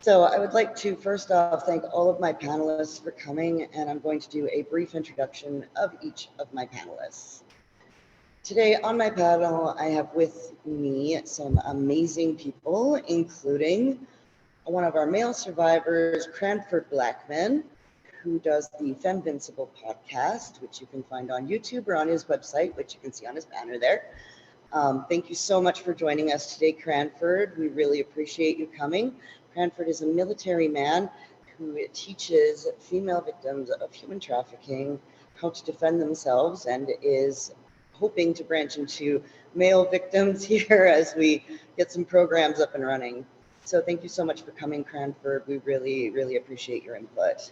So I would like to first off thank all of my panelists for coming, and I'm going to do a brief introduction of each of my panelists. Today on my panel, I have with me some amazing people, including one of our male survivors, Cranford Blackman, who does the FemVincible podcast, which you can find on YouTube or on his website, which you can see on his banner there. Thank you so much for joining us today, Cranford. We really appreciate you coming. Cranford is a military man who teaches female victims of human trafficking how to defend themselves and is hoping to branch into male victims here as we get some programs up and running. So thank you so much for coming, Cranford. We really, really appreciate your input.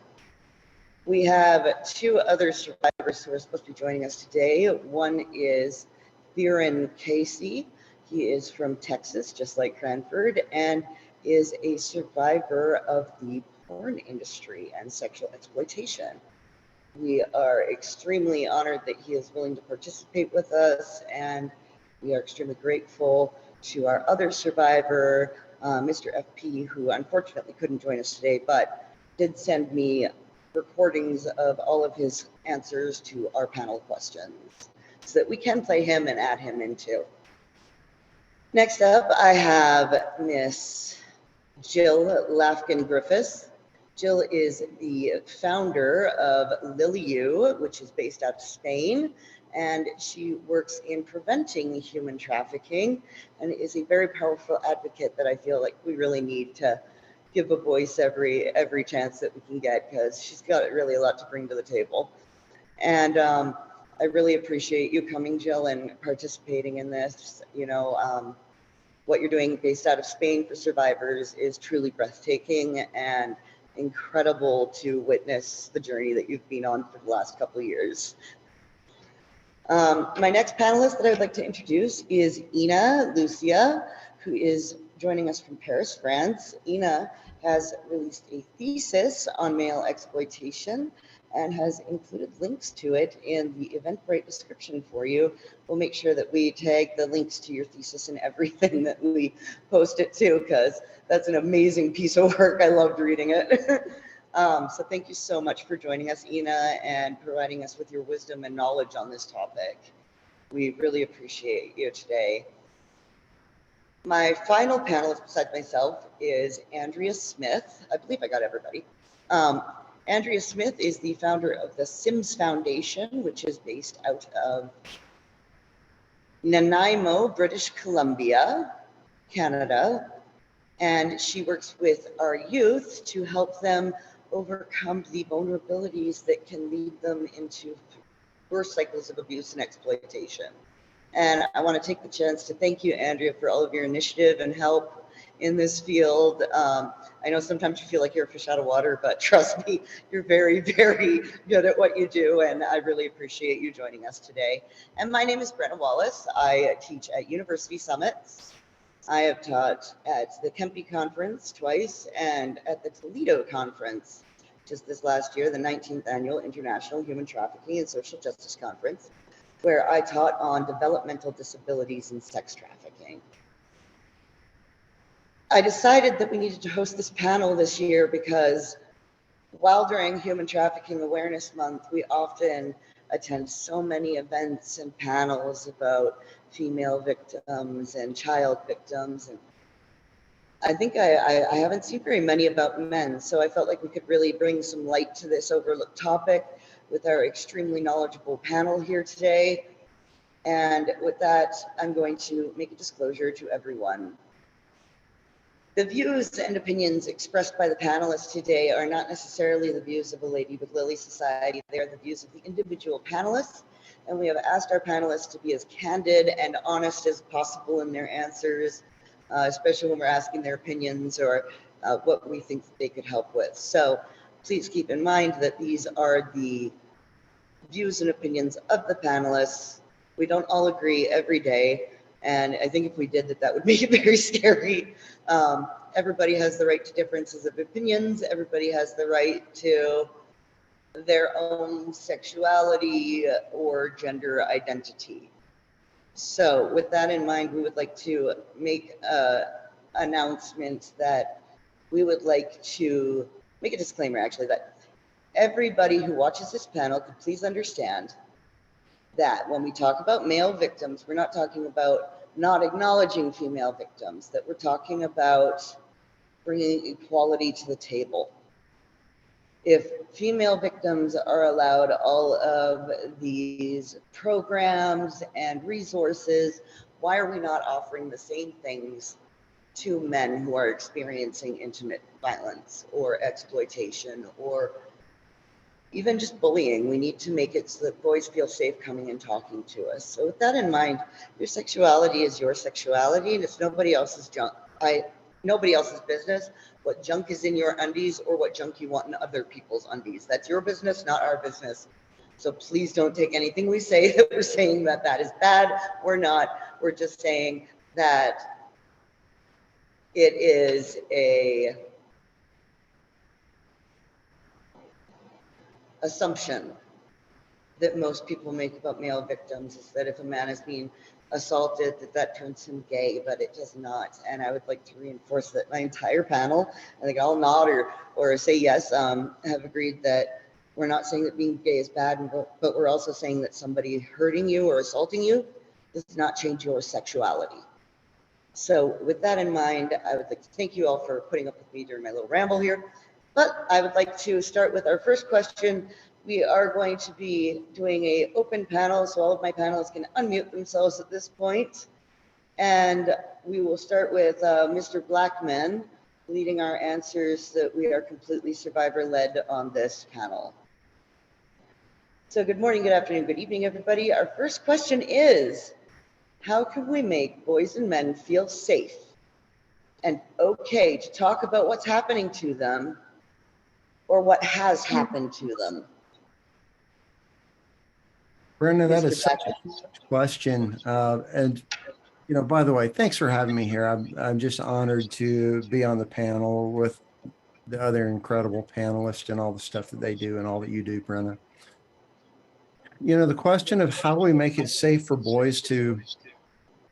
We have two other survivors who are supposed to be joining us today. One is Theron Casey. He is from Texas, just like Cranford, and is a survivor of the porn industry and sexual exploitation. We are extremely honored that he is willing to participate with us, and we are extremely grateful to our other survivor, Mr. FP, who unfortunately couldn't join us today, but did send me recordings of all of his answers to our panel questions so that we can play him and add him in too. Next up, I have Miss Jill Lafkin-Griffiths. Jill is the founder of Lily U, which is based out of Spain, and she works in preventing human trafficking and is a very powerful advocate that I feel like we really need to give a voice every chance that we can get, because she's got really a lot to bring to the table. And I really appreciate you coming, Jill, and participating in this. You know, what you're doing based out of Spain for survivors is truly breathtaking and incredible to witness the journey that you've been on for the last couple of years. My next panelist that I would like to introduce is Ina Lucia, who is joining us from Paris, France. Ina has released a thesis on male exploitation and has included links to it in the Eventbrite description for you. We'll make sure that we tag the links to your thesis and everything that we post it to, because that's an amazing piece of work. I loved reading it. So thank you so much for joining us, Ina, and providing us with your wisdom and knowledge on this topic. We really appreciate you today. My final panelist besides myself is Andrea Smith. I believe I got everybody. Andrea Smith is the founder of the Sims Foundation, which is based out of Nanaimo, British Columbia, Canada. And she works with our youth to help them overcome the vulnerabilities that can lead them into worse cycles of abuse and exploitation. And I want to take the chance to thank you, Andrea, for all of your initiative and help in this field. I know sometimes you feel like you're a fish out of water, but trust me, you're very, very good at what you do, and I really appreciate you joining us today. And my name is Brenna Wallace. I teach at University Summits. I have taught at the Kempe Conference twice and at the Toledo Conference just this last year, the 19th Annual International Human Trafficking and Social Justice Conference, where I taught on developmental disabilities and sex trafficking. I decided that we needed to host this panel this year because while during Human Trafficking Awareness Month, we often attend so many events and panels about female victims and child victims. And I think I haven't seen very many about men. So I felt like we could really bring some light to this overlooked topic with our extremely knowledgeable panel here today. And with that, I'm going to make a disclosure to everyone. The views and opinions expressed by the panelists today are not necessarily the views of a Lady with Lily Society. They are the views of the individual panelists, and we have asked our panelists to be as candid and honest as possible in their answers, especially when we're asking their opinions or what we think they could help with. So please keep in mind that these are the views and opinions of the panelists. We don't all agree every day. And I think if we did that would make it very scary. Everybody has the right to differences of opinions. Everybody has the right to their own sexuality or gender identity. So with that in mind, we would like to make an announcement that we would like to make a disclaimer actually that everybody who watches this panel could please understand that when we talk about male victims, we're not talking about not acknowledging female victims, that we're talking about bringing equality to the table. If female victims are allowed all of these programs and resources, why are we not offering the same things to men who are experiencing intimate violence or exploitation or even just bullying? We need to make it so that boys feel safe coming and talking to us. So with that in mind, your sexuality is your sexuality and it's nobody else's junk. Nobody else's business what junk is in your undies or what junk you want in other people's undies. That's your business, not our business. So please don't take anything we say that we're saying that that is bad. We're not. We're just saying that it is a assumption that most people make about male victims is that if a man is being assaulted, that turns him gay, but it does not. And I would like to reinforce that my entire panel, I think I'll nod or say yes, have agreed that we're not saying that being gay is bad, but we're also saying that somebody hurting you or assaulting you does not change your sexuality. So with that in mind, I would like to thank you all for putting up with me during my little ramble here. But I would like to start with our first question. We are going to be doing an open panel, so all of my panelists can unmute themselves at this point. And we will start with Mr. Blackman leading our answers that we are completely survivor-led on this panel. So good morning, good afternoon, good evening, everybody. Our first question is, how can we make boys and men feel safe and okay to talk about what's happening to them or what has happened to them? Brenda, that is such a question. And, you know, by the way, thanks for having me here. I'm just honored to be on the panel with the other incredible panelists and all the stuff that they do and all that you do, Brenda. You know, the question of how we make it safe for boys to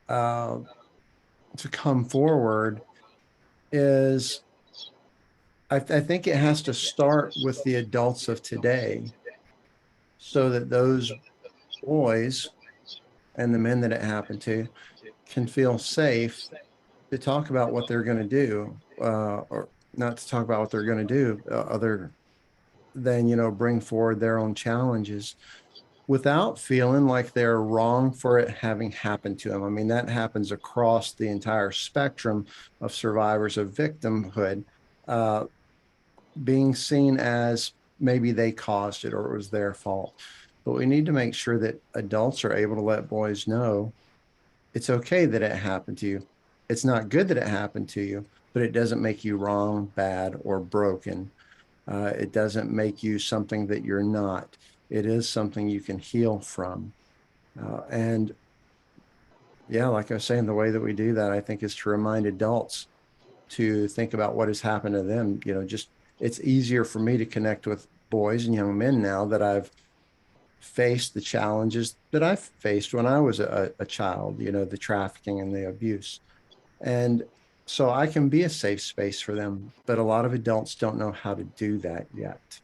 come forward is, I think it has to start with the adults of today so that those boys and the men that it happened to can feel safe to talk about what they're going to do, or not to talk about what they're going to do, other than, you know, bring forward their own challenges without feeling like they're wrong for it having happened to them. I mean, that happens across the entire spectrum of survivors of victimhood, being seen as maybe they caused it or it was their fault. But we need to make sure that adults are able to let boys know it's okay that it happened to you. It's not good that it happened to you, but it doesn't make you wrong, bad, or broken. It doesn't make you something that you're not. It is something you can heal from. And yeah, like I was saying, the way that we do that, I think, is to remind adults to think about what has happened to them. You know, just it's easier for me to connect with boys and young men now that I've faced the challenges that I faced when I was a child, you know, the trafficking and the abuse. And so I can be a safe space for them, but a lot of adults don't know how to do that yet,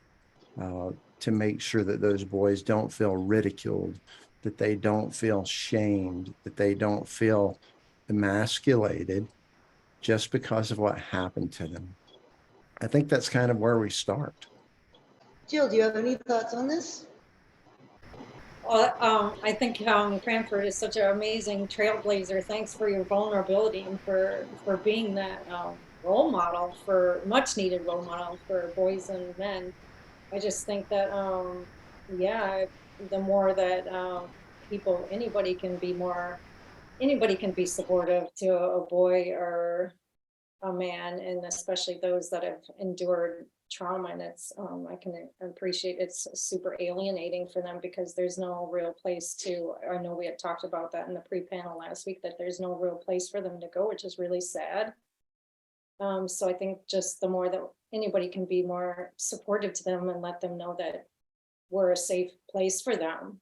to make sure that those boys don't feel ridiculed, that they don't feel shamed, that they don't feel emasculated just because of what happened to them. I think that's kind of where we start. Jill, do you have any thoughts on this? Well, I think Cranford is such an amazing trailblazer. Thanks for your vulnerability and for being that role model, for much needed role model for boys and men. I just think that yeah, the more that anybody can be supportive to a boy or a man, and especially those that have endured trauma, and it's I can appreciate it's super alienating for them because there's no real place to, I know we had talked about that in the pre-panel last week, that there's no real place for them to go, which is really sad. So I think just the more that anybody can be more supportive to them and let them know that we're a safe place for them,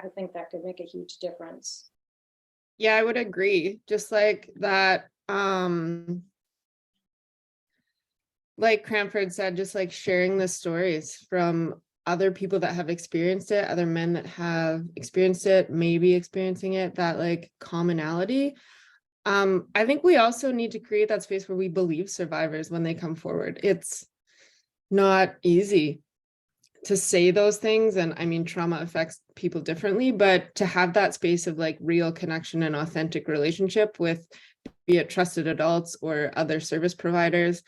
I think that could make a huge difference. Yeah, I would agree. Just like that, like Cranford said, just like sharing the stories from other people that have experienced it, other men that have experienced it, maybe experiencing it, that like commonality. I think we also need to create that space where we believe survivors when they come forward. It's not easy to say those things, and I mean, trauma affects people differently, but to have that space of like real connection and authentic relationship with, be it trusted adults or other service providers,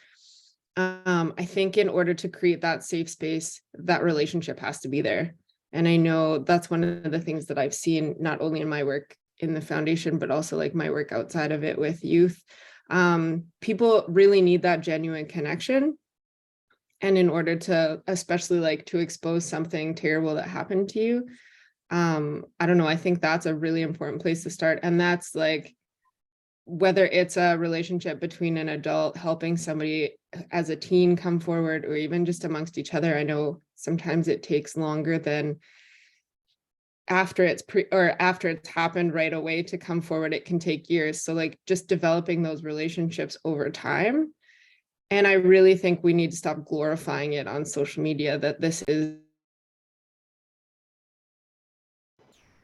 I think in order to create that safe space, that relationship has to be there. And I know that's one of the things that I've seen, not only in my work in the foundation, but also like my work outside of it with youth. People really need that genuine connection. And in order to, especially like to expose something terrible that happened to you, I don't know, I think that's a really important place to start. And that's like, whether it's a relationship between an adult helping somebody as a teen come forward, or even just amongst each other. I know sometimes it takes longer than after it's after it's happened right away to come forward. It can take years. So like just developing those relationships over time. And I really think we need to stop glorifying it on social media, that this is,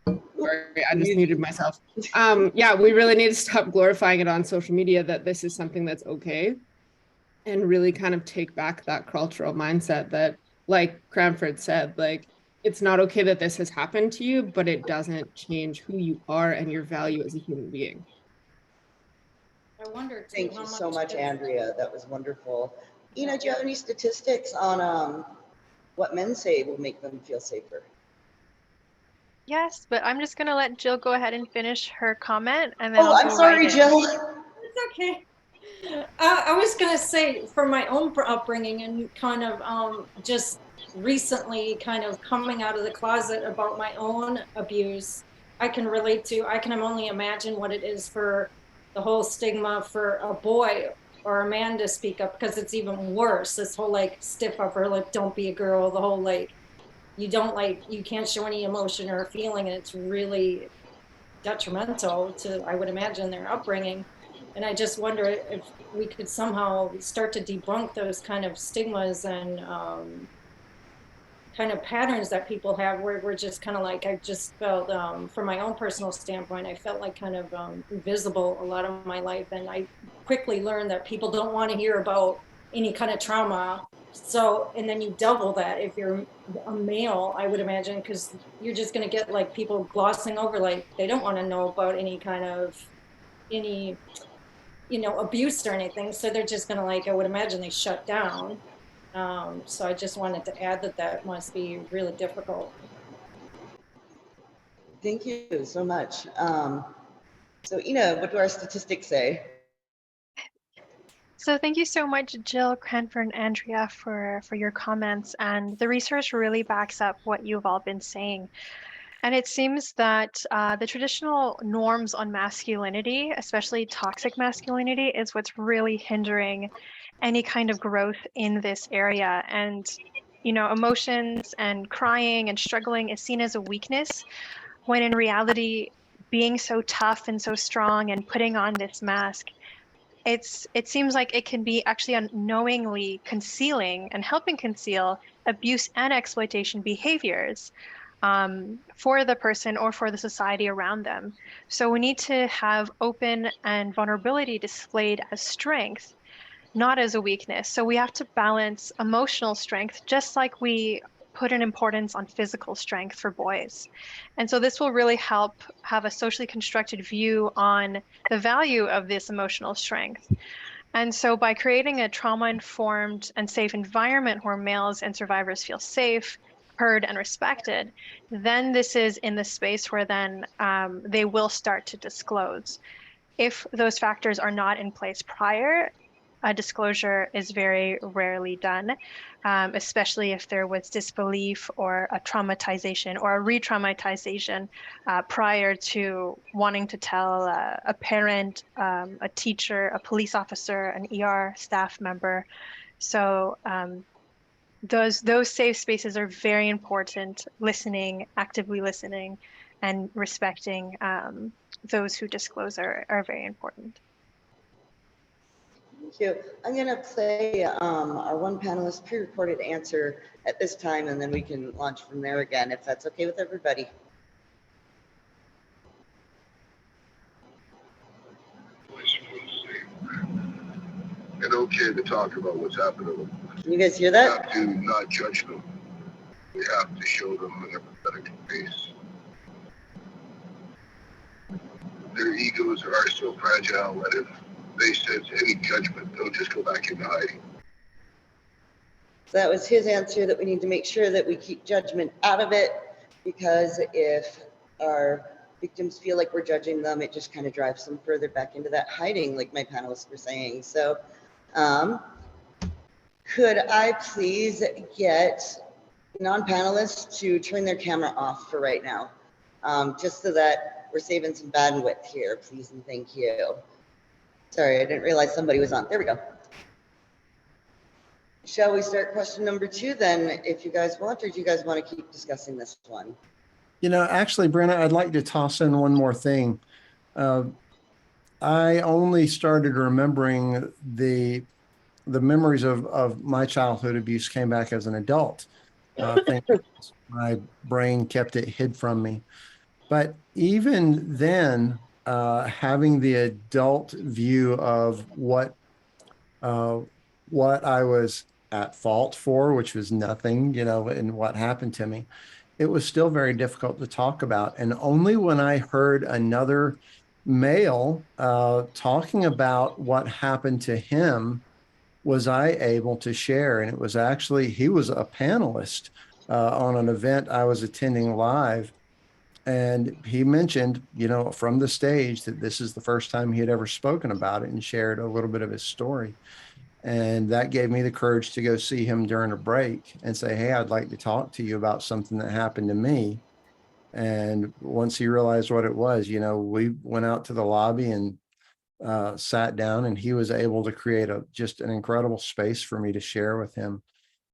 sorry, I just muted myself. Yeah, we really need to stop glorifying it on social media, that this is something that's okay, and really kind of take back that cultural mindset that, like Cranford said, like, it's not okay that this has happened to you, but it doesn't change who you are and your value as a human being. I wonder too, Thank how you so much much, Andrea. That was wonderful. Ina, do you have any statistics on what men say will make them feel safer? Yes, but I'm just gonna let Jill go ahead and finish her comment, and then Oh, I'll I'm go sorry, right in. Jill. It's okay. I was gonna say, from my own upbringing and kind of just recently kind of coming out of the closet about my own abuse, I can relate to, I can only imagine what it is for the whole stigma for a boy or a man to speak up, because it's even worse. This whole like stiff upper lip, don't be a girl, the whole like, you can't show any emotion or feeling, and it's really detrimental to, I would imagine, their upbringing. And I just wonder if we could somehow start to debunk those kind of stigmas and kind of patterns that people have, where we're just kind of like, I just felt, from my own personal standpoint, I felt like kind of invisible a lot of my life. And I quickly learned that people don't want to hear about any kind of trauma. So, and then you double that if you're a male, I would imagine, because you're just going to get like people glossing over, like they don't want to know about any kind of, any, abuse or anything. So they're just going to, like, I would imagine they shut down. So I just wanted to add that that must be really difficult. Thank you so much. So Ina, what do our statistics say? So thank you so much, Jill, Cranford, and Andrea, for your comments. And the research really backs up what you've all been saying. And it seems that the traditional norms on masculinity, especially toxic masculinity, is what's really hindering any kind of growth in this area. And, emotions and crying and struggling is seen as a weakness, when in reality, being so tough and so strong and putting on this mask, it seems like it can be actually unknowingly concealing and helping conceal abuse and exploitation behaviors for the person or for the society around them. So we need to have open and vulnerability displayed as strength, not as a weakness. So we have to balance emotional strength, just like we put an importance on physical strength for boys. And so this will really help have a socially constructed view on the value of this emotional strength. And so by creating a trauma-informed and safe environment where males and survivors feel safe, heard, and respected, then this is in the space where then they will start to disclose. If those factors are not in place prior, a disclosure is very rarely done, especially if there was disbelief or a traumatization or a re-traumatization prior to wanting to tell a parent, a teacher, a police officer, an ER staff member. So those safe spaces are very important. Listening, actively listening, and respecting those who disclose are very important. Thank you. I'm going to play our one panelist pre-recorded answer at this time, and then we can launch from there again, if that's okay with everybody. And okay to talk about what's happened to them. Can you guys hear We that? have to not judge them. We have to show them an empathetic face. Their egos are so fragile that if they sense any judgment, they'll just go back into hiding. That was his answer, that we need to make sure that we keep judgment out of it, because if our victims feel like we're judging them, it just kind of drives them further back into that hiding, like my panelists were saying. So could I please get non-panelists to turn their camera off for right now, just so that we're saving some bandwidth here, please and thank you. Sorry, I didn't realize somebody was on. There we go. Shall we start question number 2 then, if you guys want, or do you guys want to keep discussing this one? You know, actually, Brenna, I'd like to toss in one more thing. I only started remembering the memories of my childhood abuse came back as an adult. I think my brain kept it hid from me. But even then, having the adult view of what I was at fault for, which was nothing, you know, and what happened to me, it was still very difficult to talk about. And only when I heard another male talking about what happened to him was I able to share. And it was actually, he was a panelist on an event I was attending live. And he mentioned, you know, from the stage that this is the first time he had ever spoken about it and shared a little bit of his story. And that gave me the courage to go see him during a break and say, hey, I'd like to talk to you about something that happened to me. And once he realized what it was, you know, we went out to the lobby and sat down, and he was able to create just an incredible space for me to share with him.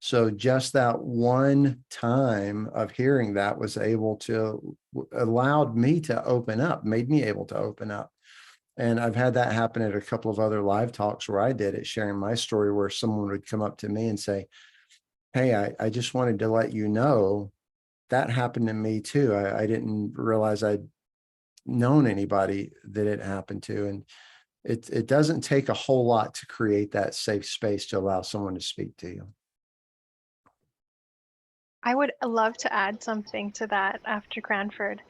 So just that one time of hearing that was able to allowed me to open up, made me able to open up. And I've had that happen at a couple of other live talks where I did it, sharing my story, where someone would come up to me and say, hey, I just wanted to let you know that happened to me too. I didn't realize I'd known anybody that it happened to. And it doesn't take a whole lot to create that safe space to allow someone to speak to you. I would love to add something to that after Cranford.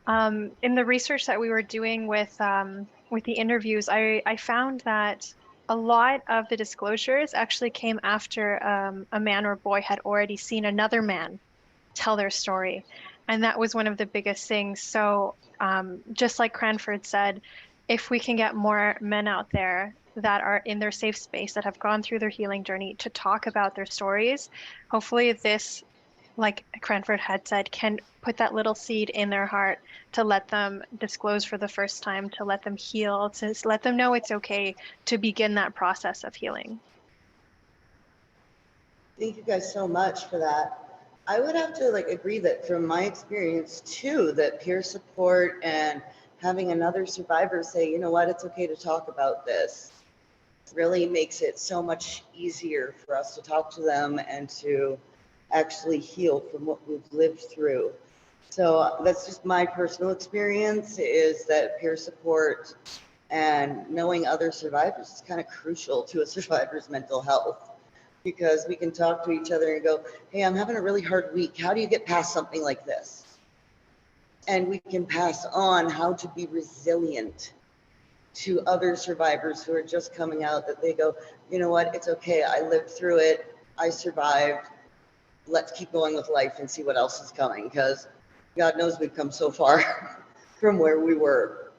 In the research that we were doing with the interviews, I found that a lot of the disclosures actually came after a man or boy had already seen another man tell their story. And that was one of the biggest things. So just like Cranford said, if we can get more men out there that are in their safe space, that have gone through their healing journey to talk about their stories, hopefully this, like Cranford had said, can put that little seed in their heart to let them disclose for the first time, to let them heal, to let them know it's okay to begin that process of healing. Thank you guys so much for that. I would have to agree that from my experience too, that peer support and having another survivor say, you know what, it's okay to talk about this, really makes it so much easier for us to talk to them and to actually heal from what we've lived through. So that's just my personal experience, is that peer support and knowing other survivors is kind of crucial to a survivor's mental health, because we can talk to each other and go, hey, I'm having a really hard week. How do you get past something like this? And we can pass on how to be resilient to other survivors who are just coming out, that they go, you know what, it's okay. I lived through it. I survived. Let's keep going with life and see what else is coming, because God knows we've come so far from where we were.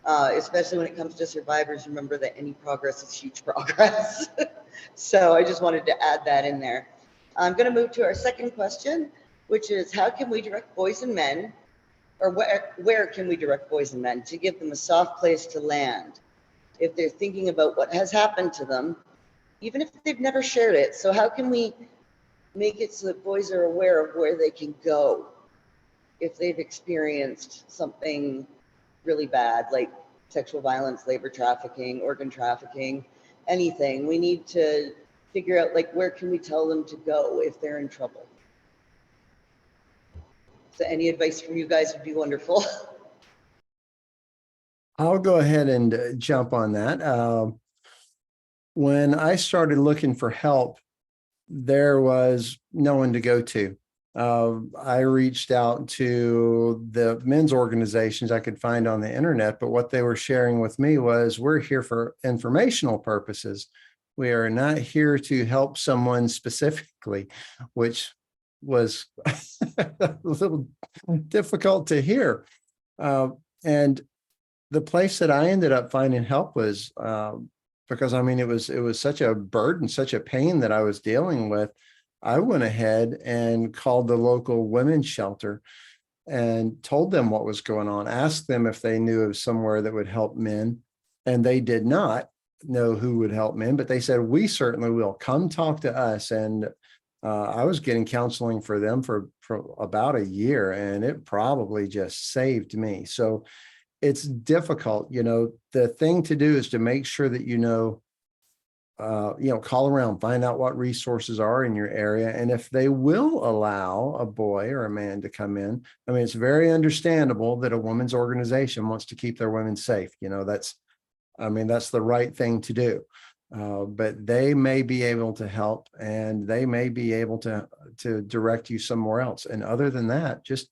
Especially when it comes to survivors, remember that any progress is huge progress. So I just wanted to add that in there. I'm going to move to our second question, which is, how can we direct boys and men, or where can we direct boys and men to give them a soft place to land if they're thinking about what has happened to them, even if they've never shared it? So how can we make it so that boys are aware of where they can go if they've experienced something really bad, like sexual violence, labor trafficking, organ trafficking, anything. We need to figure out, like, where can we tell them to go if they're in trouble? So any advice from you guys would be wonderful. I'll go ahead and jump on that. When I started looking for help, there was no one to go to. I reached out to the men's organizations I could find on the internet, but what they were sharing with me was, we're here for informational purposes. We are not here to help someone specifically, which was a little difficult to hear. And the place that I ended up finding help was, because I mean, it was such a burden, such a pain that I was dealing with. I went ahead and called the local women's shelter and told them what was going on, asked them if they knew of somewhere that would help men. And they did not know who would help men, but they said, we certainly will. Come talk to us. And I was getting counseling for them for about a year, and it probably just saved me. So it's difficult. The thing to do is to make sure that call around, find out what resources are in your area. And if they will allow a boy or a man to come in, I mean, it's very understandable that a women's organization wants to keep their women safe. That's the right thing to do. But they may be able to help, and they may be able to direct you somewhere else. And other than that, just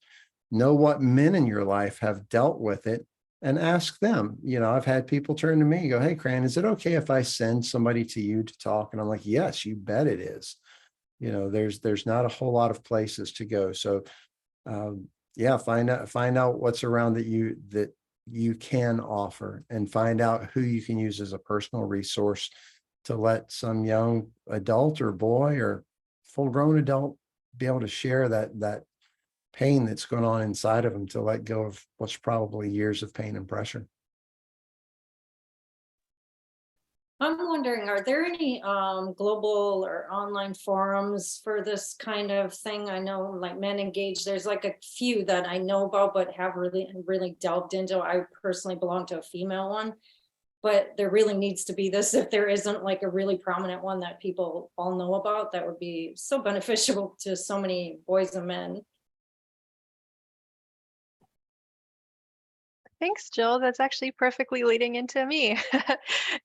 know what men in your life have dealt with it and ask them. I've had people turn to me and go, hey, Cran, is it okay if I send somebody to you to talk? And I'm like, yes, you bet it is. There's not a whole lot of places to go. So find out what's around that you can offer, and find out who you can use as a personal resource to let some young adult or boy or full-grown adult be able to share that pain that's going on inside of them, to let go of what's probably years of pain and pressure. I'm wondering, are there any global or online forums for this kind of thing? I know, like, Men Engage, there's like a few that I know about, but have really delved into. I personally belong to a female one, but there really needs to be this. If there isn't like a really prominent one that people all know about, that would be so beneficial to so many boys and men. Thanks, Jill. That's actually perfectly leading into me,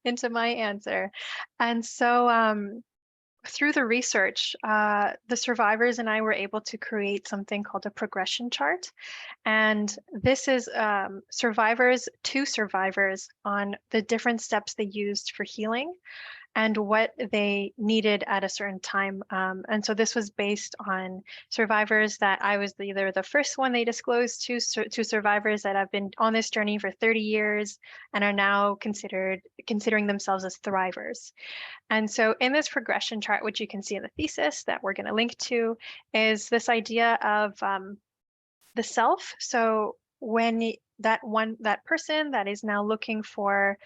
into my answer. And so through the research, the survivors and I were able to create something called a progression chart. And this is survivors to survivors on the different steps they used for healing and what they needed at a certain time. And so this was based on survivors that I was either the first one they disclosed to survivors that have been on this journey for 30 years and are now considering themselves as thrivers. And so in this progression chart, which you can see in the thesis that we're going to link to, is this idea of the self. So when that person that is now looking for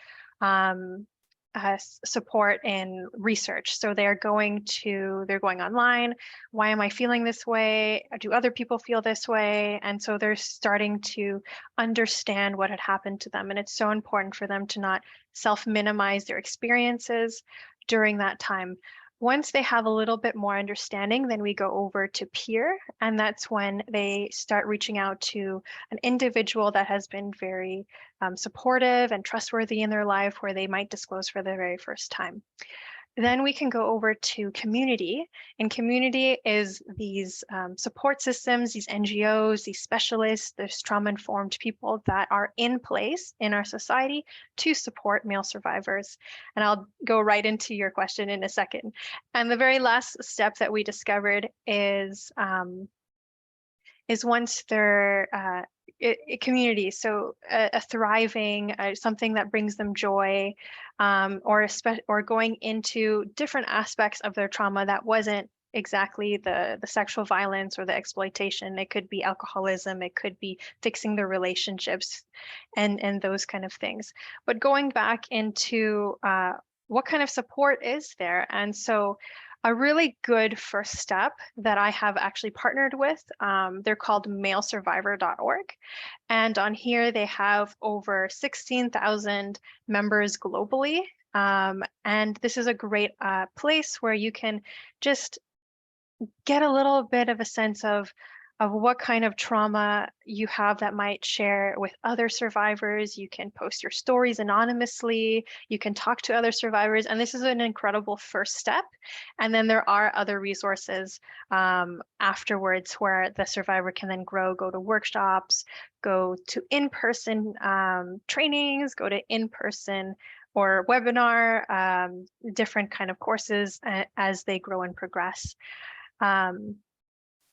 support in research. So they're going online. Why am I feeling this way? Do other people feel this way? And so they're starting to understand what had happened to them. And it's so important for them to not self-minimize their experiences during that time. Once they have a little bit more understanding, then we go over to peer, and that's when they start reaching out to an individual that has been very supportive and trustworthy in their life, where they might disclose for the very first time. Then we can go over to community, and community is these support systems, these NGOs, these specialists, these trauma-informed people that are in place in our society to support male survivors. And I'll go right into your question in a second. And the very last step that we discovered is once they're community, so a thriving, something that brings them joy, or going into different aspects of their trauma that wasn't exactly the sexual violence or the exploitation. It could be alcoholism, it could be fixing their relationships and those kind of things. But going back into what kind of support is there? And so a really good first step that I have actually partnered with, they're called malesurvivor.org. And on here, they have over 16,000 members globally. And this is a great place where you can just get a little bit of a sense of what kind of trauma you have that might share with other survivors. You can post your stories anonymously. You can talk to other survivors, and this is an incredible first step. And then there are other resources afterwards where the survivor can then grow, go to workshops, go to in-person trainings, go to in-person or webinar, different kind of courses as they grow and progress.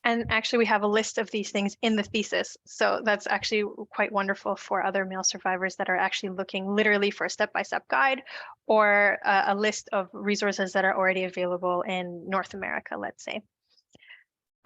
And actually, we have a list of these things in the thesis. So that's actually quite wonderful for other male survivors that are actually looking literally for a step-by-step guide or a list of resources that are already available in North America, let's say.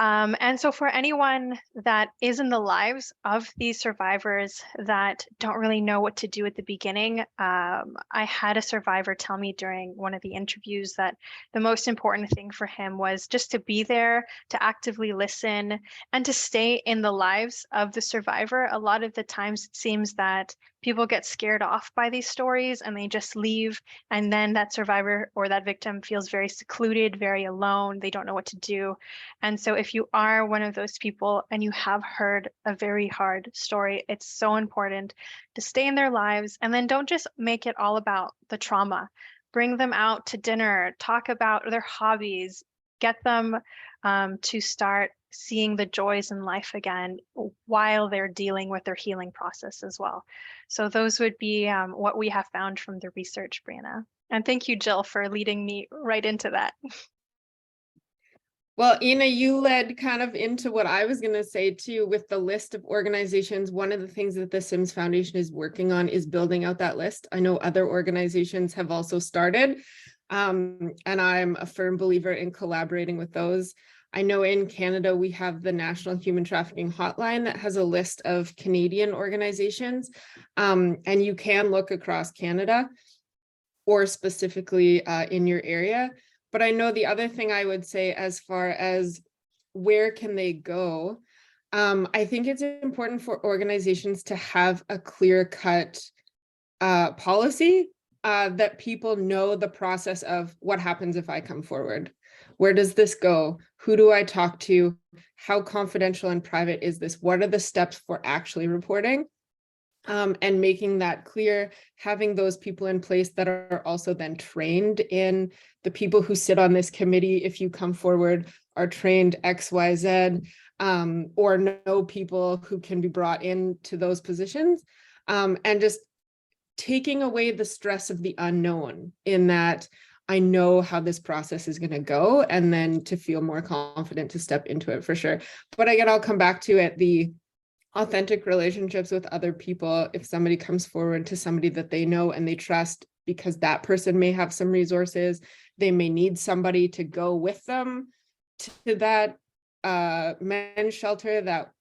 And so for anyone that is in the lives of these survivors that don't really know what to do at the beginning, I had a survivor tell me during one of the interviews that the most important thing for him was just to be there, to actively listen, and to stay in the lives of the survivor. A lot of the times it seems that people get scared off by these stories and they just leave. And then that survivor or that victim feels very secluded, very alone. They don't know what to do. And so if you are one of those people and you have heard a very hard story, it's so important to stay in their lives, and then don't just make it all about the trauma. Bring them out to dinner, talk about their hobbies, get them to start seeing the joys in life again while they're dealing with their healing process as well. So those would be what we have found from the research, Brianna. And thank you, Jill, for leading me right into that. Well, Ina, you led kind of into what I was going to say too with the list of organizations. One of the things that the Sims Foundation is working on is building out that list. I know other organizations have also started, and I'm a firm believer in collaborating with those. I know in Canada, we have the National Human Trafficking Hotline that has a list of Canadian organizations, and you can look across Canada or specifically in your area. But I know the other thing I would say as far as where can they go, I think it's important for organizations to have a clear-cut policy that people know the process of what happens if I come forward. Where does this go? Who do I talk to? How confidential and private is this? What are the steps for actually reporting? And making that clear, having those people in place that are also then trained in the people who sit on this committee, if you come forward, are trained XYZ, or know people who can be brought into those positions, and just taking away the stress of the unknown in that I know how this process is going to go, and then to feel more confident to step into it for sure. But again, I'll come back to it, the authentic relationships with other people. If somebody comes forward to somebody that they know and they trust, because that person may have some resources, they may need somebody to go with them to that men's shelter, that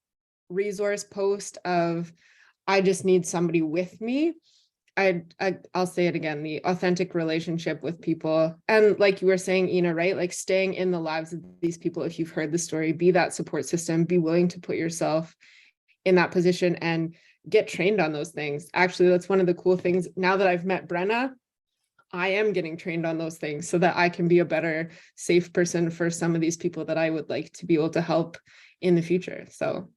resource post of, I just need somebody with me. I'll say it again, the authentic relationship with people. And like you were saying, Ina, right? Like staying in the lives of these people. If you've heard the story, be that support system, be willing to put yourself in that position and get trained on those things. Actually, that's one of the cool things. Now that I've met Brenna, I am getting trained on those things so that I can be a better, safe person for some of these people that I would like to be able to help in the future. So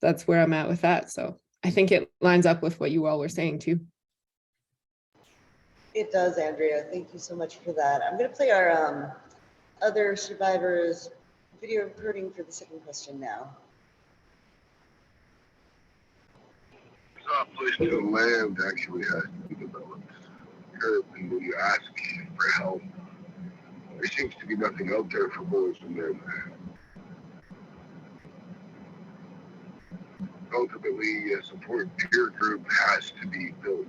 that's where I'm at with that. So I think it lines up with what you all were saying too. It does, Andrea. Thank you so much for that. I'm going to play our other survivors video recording for the second question now. A place to land actually has to be developed. Currently, when you ask for help, there seems to be nothing out there for boys and men. Ultimately, a support peer group has to be built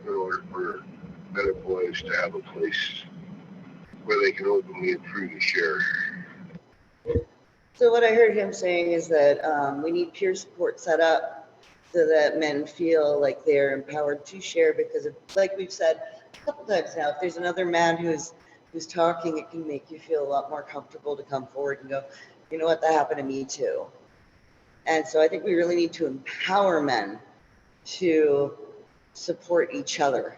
in order for men and boys to have a place where they can openly and freely share. So what I heard him saying is that we need peer support set up so that men feel like they're empowered to share, because of, like we've said a couple times now, if there's another man who's talking, it can make you feel a lot more comfortable to come forward and go, you know what, that happened to me too. And so I think we really need to empower men to support each other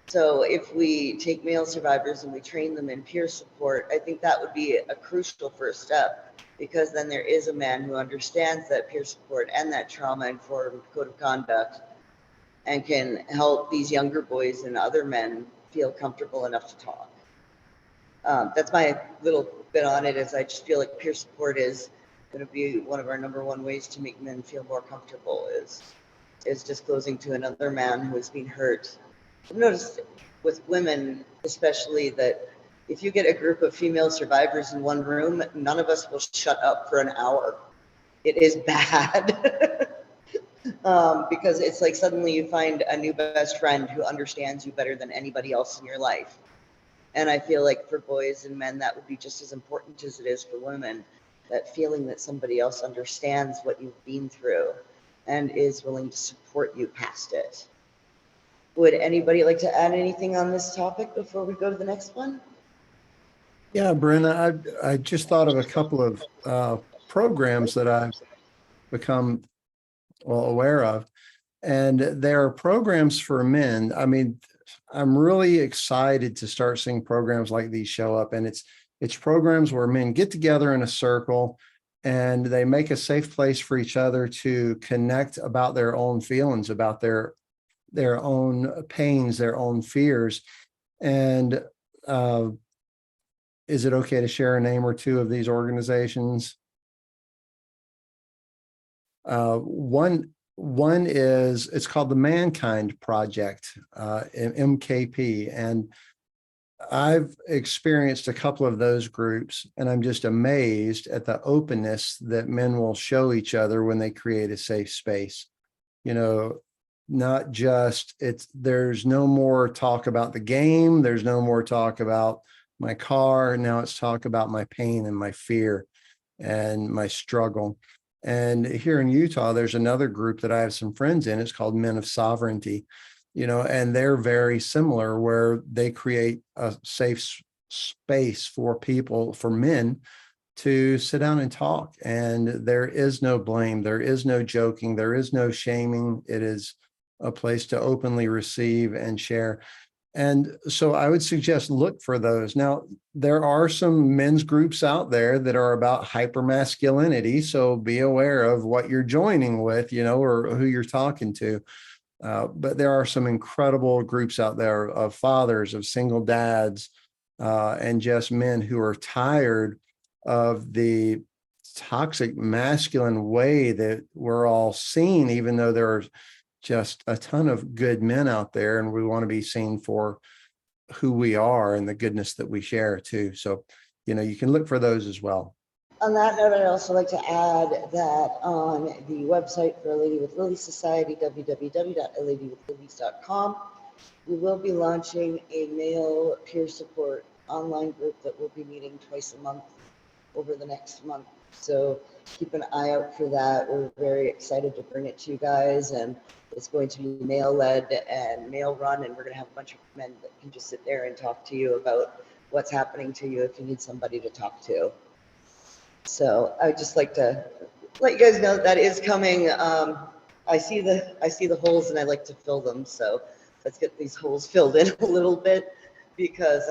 So if we take male survivors and we train them in peer support, I think that would be a crucial first step, because then there is a man who understands that peer support and that trauma-informed code of conduct and can help these younger boys and other men feel comfortable enough to talk. That's my little bit on it, is I just feel like peer support is going to be one of our #1 ways to make men feel more comfortable, is disclosing to another man who has been hurt. I've noticed with women especially that if you get a group of female survivors in one room, none of us will shut up for an hour. It is bad. Because it's like suddenly you find a new best friend who understands you better than anybody else in your life. And I feel like for boys and men, that would be just as important as it is for women, that feeling that somebody else understands what you've been through and is willing to support you past it. Would anybody like to add anything on this topic before we go to the next one? Yeah, Brenna, I just thought of a couple of programs that I've become aware of, and there are programs for men. I mean, I'm really excited to start seeing programs like these show up, and it's programs where men get together in a circle and they make a safe place for each other to connect about their own feelings, about their own pains, their own fears. And is it okay to share a name or two of these organizations? One is, it's called the Mankind Project, MKP, and I've experienced a couple of those groups, and I'm just amazed at the openness that men will show each other when they create a safe space. You know, not just there's no more talk about the game, there's no more talk about my car. Now it's talk about my pain and my fear and my struggle. And here in Utah, there's another group that I have some friends in. It's called Men of Sovereignty, and they're very similar, where they create a safe space for people, for men, to sit down and talk. And there is no blame, there is no joking, there is no shaming. It is a place to openly receive and share. And so I would suggest look for those. Now, there are some men's groups out there that are about hypermasculinity, so be aware of what you're joining with, or who you're talking to. But there are some incredible groups out there of fathers, of single dads, and just men who are tired of the toxic masculine way that we're all seen, even though there are just a ton of good men out there, and we want to be seen for who we are and the goodness that we share too. So, you can look for those as well. On that note, I'd also like to add that on the website for A Lady with Lilies Society, www.aladywithlilies.com, we will be launching a male peer support online group that will be meeting twice a month over the next month. So keep an eye out for that. We're very excited to bring it to you guys, and it's going to be male-led and male-run, and we're going to have a bunch of men that can just sit there and talk to you about what's happening to you if you need somebody to talk to. So I would just like to let you guys know that is coming. I see the holes and I like to fill them. So let's get these holes filled in a little bit, because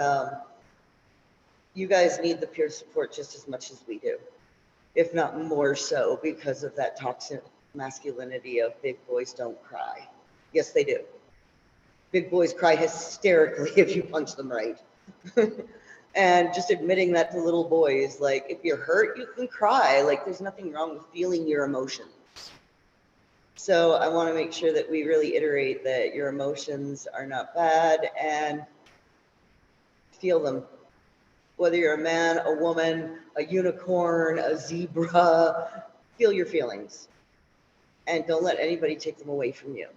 you guys need the peer support just as much as we do, if not more so, because of that toxic masculinity of big boys don't cry. Yes, they do. Big boys cry hysterically if you punch them right. And just admitting that to little boys, like, if you're hurt, you can cry. Like, there's nothing wrong with feeling your emotions. So I want to make sure that we really iterate that your emotions are not bad, and feel them. Whether you're a man, a woman, a unicorn, a zebra, feel your feelings. And don't let anybody take them away from you.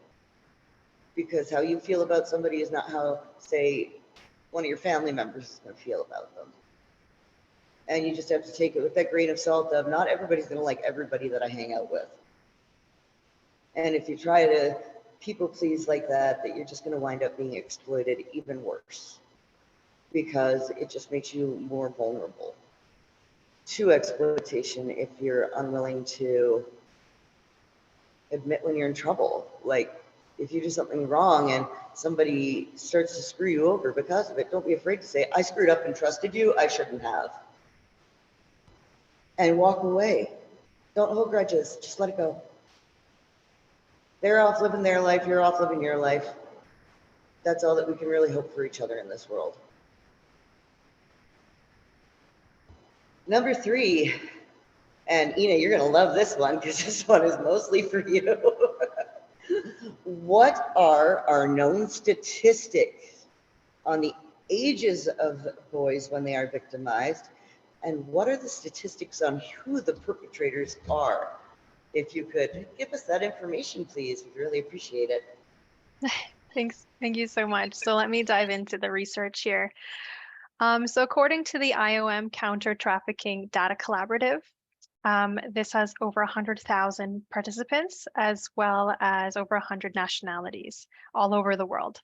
Because how you feel about somebody is not how, say, one of your family members is going to feel about them. And you just have to take it with that grain of salt of, not everybody's going to like everybody that I hang out with. And if you try to people please like that, you're just going to wind up being exploited even worse, because it just makes you more vulnerable to exploitation if you're unwilling to admit when you're in trouble. Like, if you do something wrong and somebody starts to screw you over because of it, don't be afraid to say, I screwed up and trusted you, I shouldn't have. And walk away. Don't hold grudges, just let it go. They're off living their life, you're off living your life. That's all that we can really hope for each other in this world. Number 3, and Ina, you're gonna love this one because this one is mostly for you. What are our known statistics on the ages of boys when they are victimized? And what are the statistics on who the perpetrators are? If you could give us that information, please, we'd really appreciate it. Thanks. Thank you so much. So let me dive into the research here. So according to the IOM Counter Trafficking Data Collaborative, this has over 100,000 participants, as well as over 100 nationalities all over the world.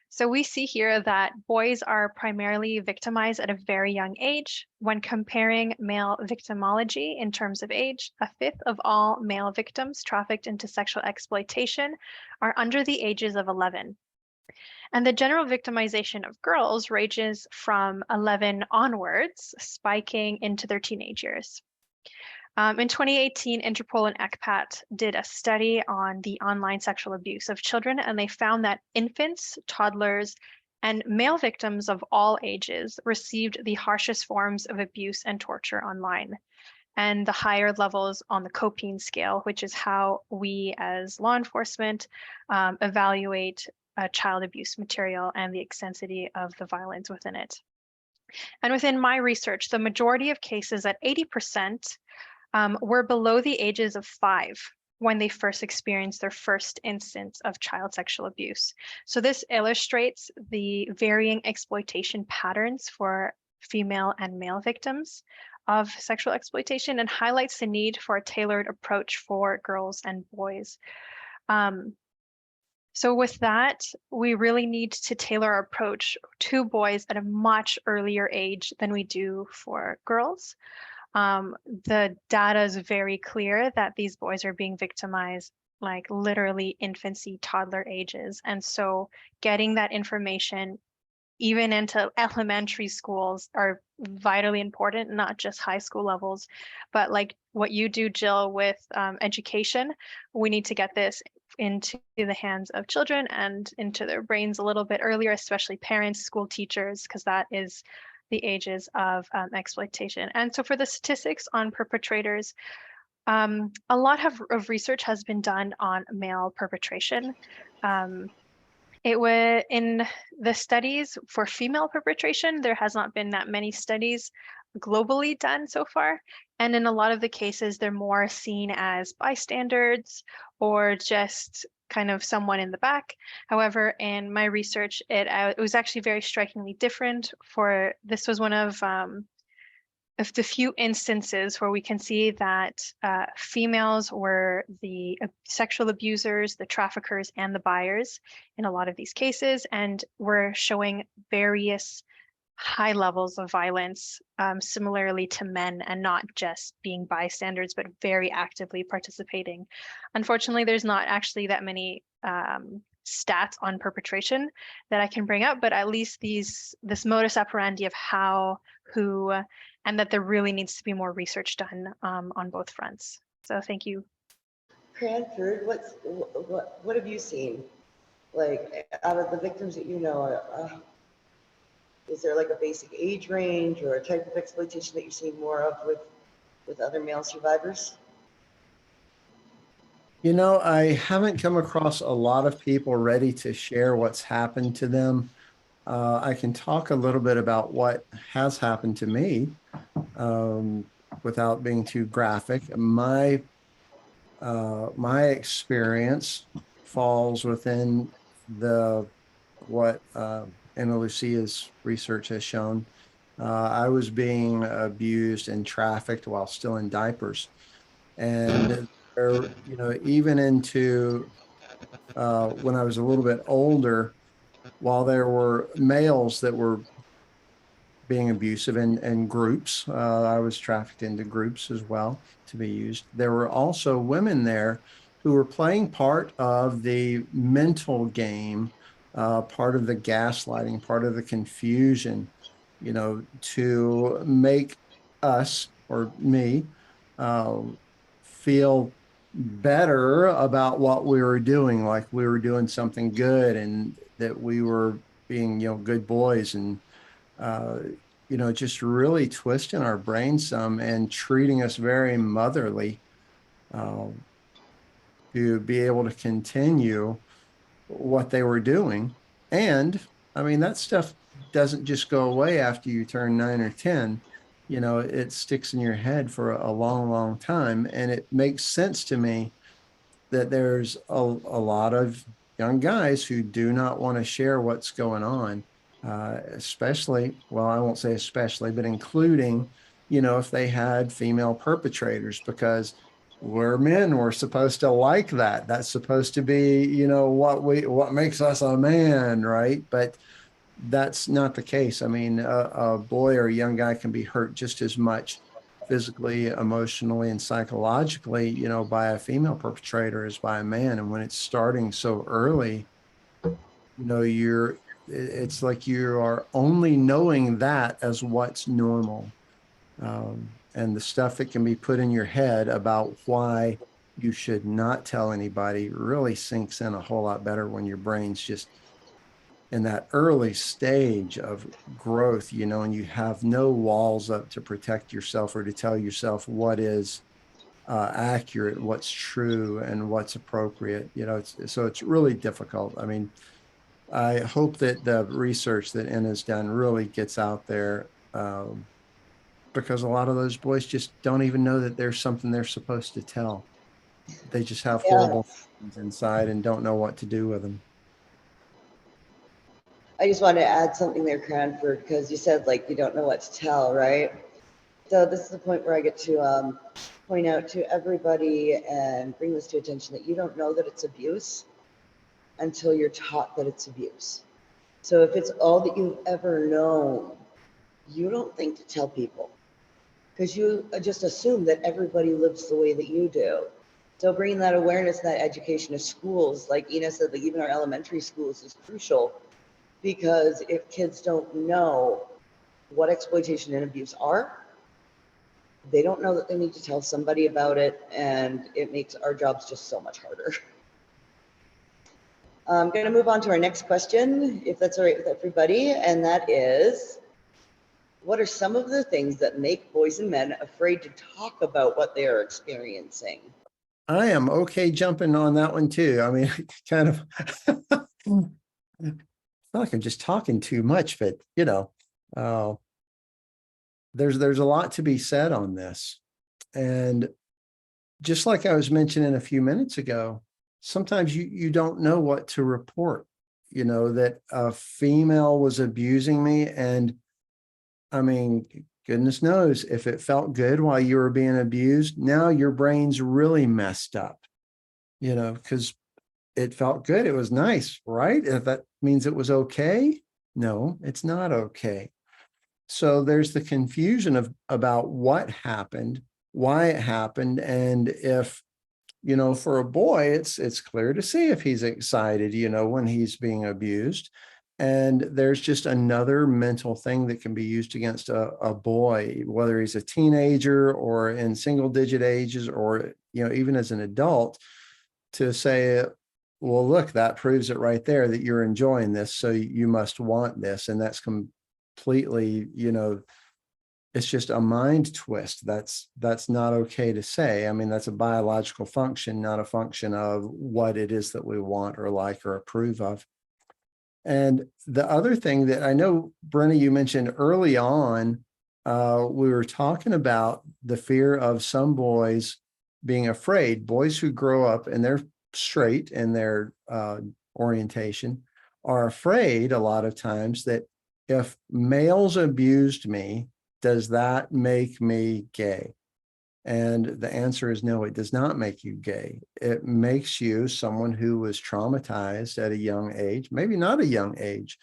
So we see here that boys are primarily victimized at a very young age. When comparing male victimology in terms of age, a fifth of all male victims trafficked into sexual exploitation are under the ages of 11. And the general victimization of girls ranges from 11 onwards, spiking into their teenage years. In 2018, Interpol and ECPAT did a study on the online sexual abuse of children, and they found that infants, toddlers, and male victims of all ages received the harshest forms of abuse and torture online, and the higher levels on the COPENE scale, which is how we as law enforcement evaluate child abuse material and the intensity of the violence within it. And within my research, the majority of cases, at 80%, were below the ages of 5 when they first experienced their first instance of child sexual abuse. So this illustrates the varying exploitation patterns for female and male victims of sexual exploitation and highlights the need for a tailored approach for girls and boys. So with that, we really need to tailor our approach to boys at a much earlier age than we do for girls. The data is very clear that these boys are being victimized like literally infancy, toddler ages. And so getting that information even into elementary schools are vitally important, not just high school levels, but like what you do, Jill, with education, we need to get this into the hands of children and into their brains a little bit earlier, especially parents, school teachers, because that is the ages of exploitation. And so for the statistics on perpetrators, a lot of research has been done on male perpetration. It was in the studies for female perpetration, there has not been that many studies globally done so far. And in a lot of the cases, they're more seen as bystanders or just kind of someone in the back. However, in my research, it was actually very strikingly different. This was one of the few instances where we can see that females were the sexual abusers, the traffickers, and the buyers in a lot of these cases, and were showing various high levels of violence, similarly to men, and not just being bystanders, but very actively participating. Unfortunately, there's not actually that many stats on perpetration that I can bring up, but at least this modus operandi of how, who, and that there really needs to be more research done on both fronts. So thank you. Cranford, what have you seen? Like out of the victims that you know, is there like a basic age range or a type of exploitation that you're seeing more of with other male survivors? You know, I haven't come across a lot of people ready to share what's happened to them. I can talk a little bit about what has happened to me without being too graphic. My experience falls within what Ana Lucia's research has shown. I was being abused and trafficked while still in diapers, and there, you know, even into when I was a little bit older, while there were males that were being abusive in groups, I was trafficked into groups as well to be used. There were also women there who were playing part of the mental game, part of the gaslighting, part of the confusion, you know, to make us or me feel better about what we were doing, like we were doing something good and that we were being, you know, good boys, and you know, just really twisting our brains some and treating us very motherly, uh, to be able to continue what they were doing. And I mean, that stuff doesn't just go away after you turn 9 or 10. You know, it sticks in your head for a long, long time. And it makes sense to me that there's a lot of young guys who do not want to share what's going on, especially, well, I won't say especially, but including, you know, if they had female perpetrators, because we're men, we're supposed to like that. That's supposed to be, you know, what makes us a man, right? But that's not the case. I mean, a boy or a young guy can be hurt just as much physically, emotionally, and psychologically, you know, by a female perpetrator as by a man. And when it's starting so early, you know, it's like you are only knowing that as what's normal. And the stuff that can be put in your head about why you should not tell anybody really sinks in a whole lot better when your brain's just in that early stage of growth, you know, and you have no walls up to protect yourself or to tell yourself what is accurate, what's true, and what's appropriate. You know, so it's really difficult. I mean, I hope that the research that Anna's done really gets out there, because a lot of those boys just don't even know that there's something they're supposed to tell. They just have horrible things inside and don't know what to do with them. I just want to add something there, Cranford, because you said like you don't know what to tell, right? So this is the point where I get to point out to everybody and bring this to attention that you don't know that it's abuse until you're taught that it's abuse. So if it's all that you've ever known, you don't think to tell people because you just assume that everybody lives the way that you do. So bringing that awareness, that education to schools, like Ina said, like even our elementary schools is crucial, because if kids don't know what exploitation and abuse are, they don't know that they need to tell somebody about it, and it makes our jobs just so much harder. I'm going to move on to our next question, if that's all right with everybody, and that is, what are some of the things that make boys and men afraid to talk about what they are experiencing? I am okay jumping on that one too. I mean, kind of, I feel like I'm just talking too much, but you know, there's a lot to be said on this. And just like I was mentioning a few minutes ago, sometimes you don't know what to report, you know, that a female was abusing me. And I mean, goodness knows if it felt good while you were being abused, now your brain's really messed up, you know, because it felt good. It was nice, right? If that means it was okay. No, it's not okay. So there's the confusion about what happened, why it happened, and if, you know, for a boy, it's clear to see if he's excited, you know, when he's being abused. And there's just another mental thing that can be used against a boy, whether he's a teenager or in single digit ages, or, you know, even as an adult, to say, well, look, that proves it right there that you're enjoying this. So you must want this. And that's completely, you know, it's just a mind twist. That's not okay to say. I mean, that's a biological function, not a function of what it is that we want or like or approve of. And the other thing that I know, Brenna, you mentioned early on, we were talking about the fear of some boys being afraid. Boys who grow up and they're straight in their orientation are afraid a lot of times that if males abused me, does that make me gay? And the answer is no, it does not make you gay. It makes you someone who was traumatized at a young age, maybe not a young age.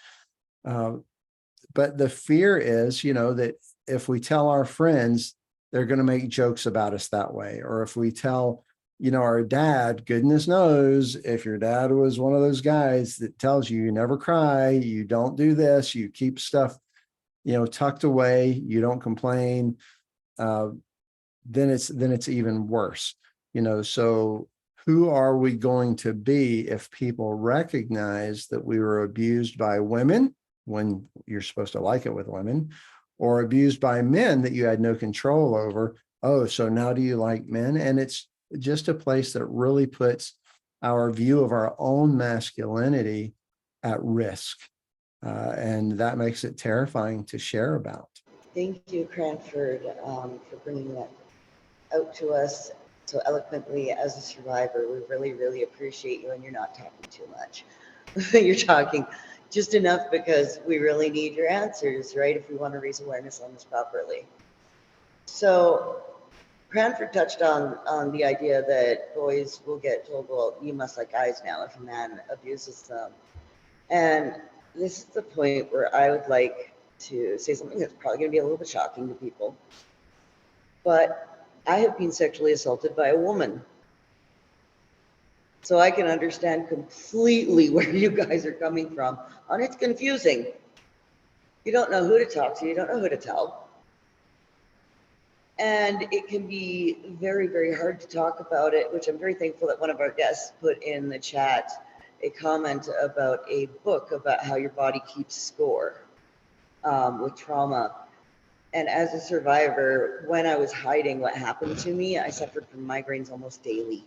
But the fear is, you know, that if we tell our friends, they're going to make jokes about us that way. Or if we tell, our dad, goodness knows, if your dad was one of those guys that tells you, you never cry, you don't do this, you keep stuff, tucked away, you don't complain, then it's even worse, so who are we going to be if people recognize that we were abused by women when you're supposed to like it with women, or abused by men that you had no control over? Oh, so now do you like men? And it's just a place that really puts our view of our own masculinity at risk. And that makes it terrifying to share about. Thank you, Cranford, for bringing that out to us so eloquently as a survivor. We really, really appreciate you, and you're not talking too much. You're talking just enough because we really need your answers, right? If we want to raise awareness on this properly. So Cranford touched on the idea that boys will get told, well, you must like guys now if a man abuses them. And this is the point where I would like to say something that's probably going to be a little bit shocking to people. But I have been sexually assaulted by a woman. So I can understand completely where you guys are coming from. And it's confusing. You don't know who to talk to. You don't know who to tell. And it can be very, very hard to talk about it, which I'm very thankful that one of our guests put in the chat a comment about a book about how your body keeps score with trauma. And as a survivor, when I was hiding what happened to me, I suffered from migraines almost daily.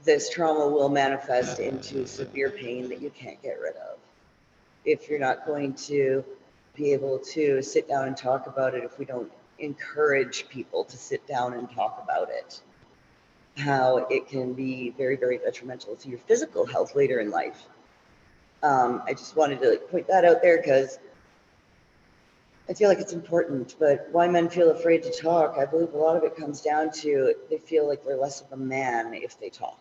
This trauma will manifest into severe pain that you can't get rid of. If you're not going to be able to sit down and talk about it, if we don't encourage people to sit down and talk about it, how it can be very, very detrimental to your physical health later in life. I just wanted to point that out there because I feel like it's important, but why men feel afraid to talk, I believe a lot of it comes down to they feel like they're less of a man if they talk,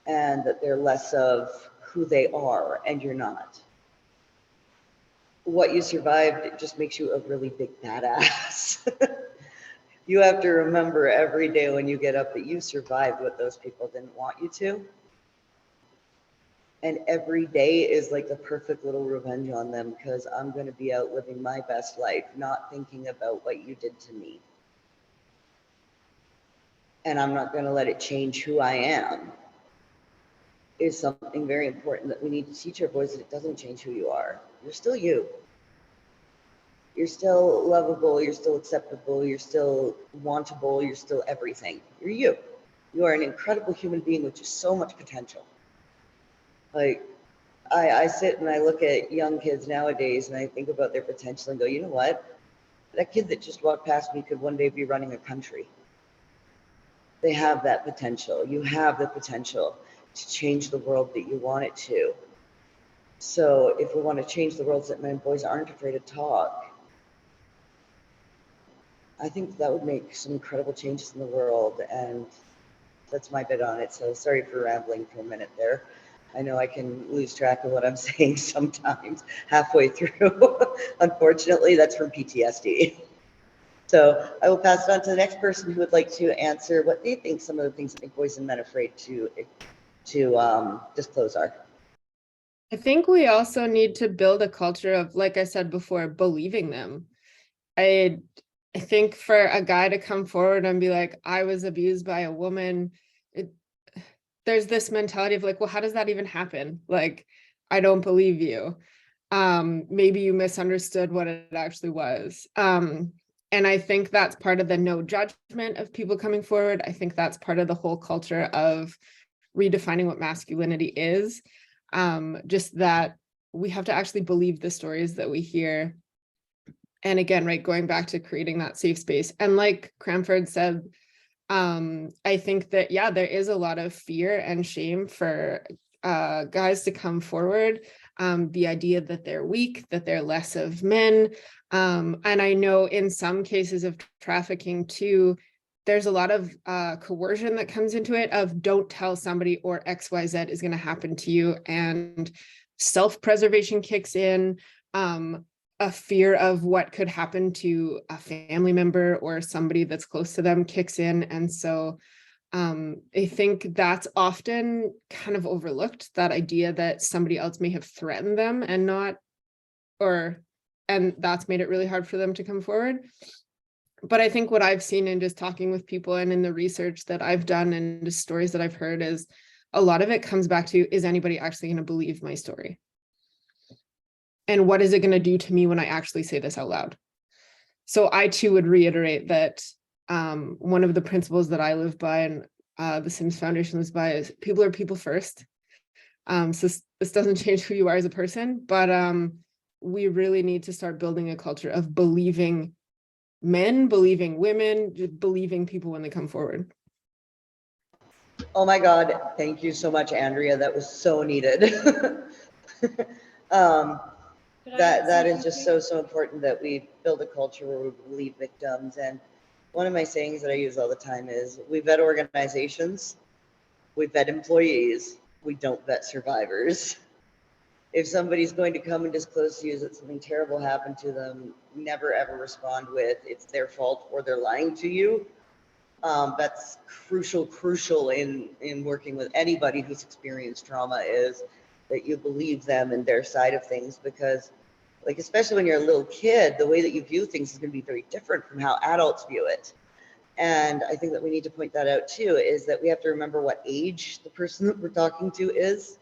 and that they're less of who they are, and you're not. What you survived, it just makes you a really big badass. You have to remember every day when you get up that you survived what those people didn't want you to. And every day is like the perfect little revenge on them, because I'm going to be out living my best life, not thinking about what you did to me. And I'm not going to let it change who I am. Is something very important that we need to teach our boys, that it doesn't change who you are. You're still you. You're still lovable, you're still acceptable, you're still wantable, you're still everything. You're you. You are an incredible human being with just so much potential. Like, I sit and I look at young kids nowadays and I think about their potential and go, you know what? That kid that just walked past me could one day be running a country. They have that potential. You have the potential to change the world that you want it to. So if we want to change the world so that men and boys aren't afraid to talk, I think that would make some incredible changes in the world, and that's my bit on it. So sorry for rambling for a minute there. I know I can lose track of what I'm saying sometimes halfway through. Unfortunately, that's from PTSD. So I will pass it on to the next person who would like to answer what they think some of the things that boys and men are afraid to disclose are. I think we also need to build a culture of, like I said before, believing them. I think for a guy to come forward and be like, I was abused by a woman, there's this mentality of like, well, how does that even happen? Like, I don't believe you. Maybe you misunderstood what it actually was. And I think that's part of the no judgment of people coming forward. I think that's part of the whole culture of redefining what masculinity is. Just that we have to actually believe the stories that we hear. And again, right, going back to creating that safe space. And like Cranford said, I think that, yeah, there is a lot of fear and shame for guys to come forward. The idea that they're weak, that they're less of men. And I know in some cases of trafficking too, there's a lot of coercion that comes into it of don't tell somebody or XYZ is going to happen to you. And self-preservation kicks in. A fear of what could happen to a family member or somebody that's close to them kicks in. And so I think that's often kind of overlooked, that idea that somebody else may have threatened them and that's made it really hard for them to come forward. But I think what I've seen in just talking with people and in the research that I've done and the stories that I've heard is a lot of it comes back to, is anybody actually going to believe my story? And what is it going to do to me when I actually say this out loud? So I too would reiterate that one of the principles that I live by and the Sims Foundation lives by is people are people first. So this doesn't change who you are as a person, but we really need to start building a culture of believing men, believing women, just believing people when they come forward. Oh my God, thank you so much, Andrea. That was so needed. That is just so important, that we build a culture where we believe victims. And one of my sayings that I use all the time is, we vet organizations, we vet employees, we don't vet survivors. If somebody's going to come and disclose to you that something terrible happened to them, never ever respond with, it's their fault or they're lying to you. That's crucial in working with anybody who's experienced trauma, is that you believe them and their side of things, because like, especially when you're a little kid, the way that you view things is going to be very different from how adults view it. And I think that we need to point that out too, is that we have to remember what age the person that we're talking to is,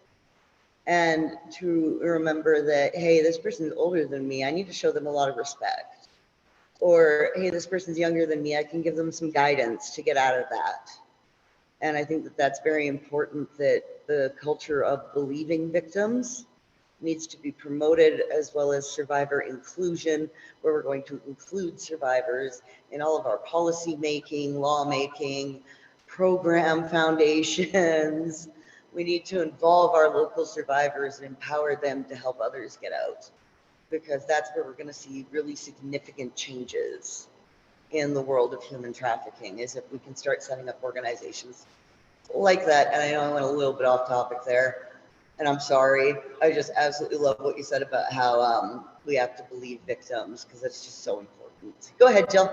and to remember that, hey, this person is older than me, I need to show them a lot of respect. Or, hey, this person's younger than me, I can give them some guidance to get out of that. And I think that that's very important, that the culture of believing victims needs to be promoted, as well as survivor inclusion, where we're going to include survivors in all of our policy making, law making, program foundations. We need to involve our local survivors and empower them to help others get out, because that's where we're going to see really significant changes in the world of human trafficking, is if we can start setting up organizations like that. And I know I went a little bit off topic there, and I'm sorry. I just absolutely love what you said about how we have to believe victims, because it's just so important. Go ahead, Jill.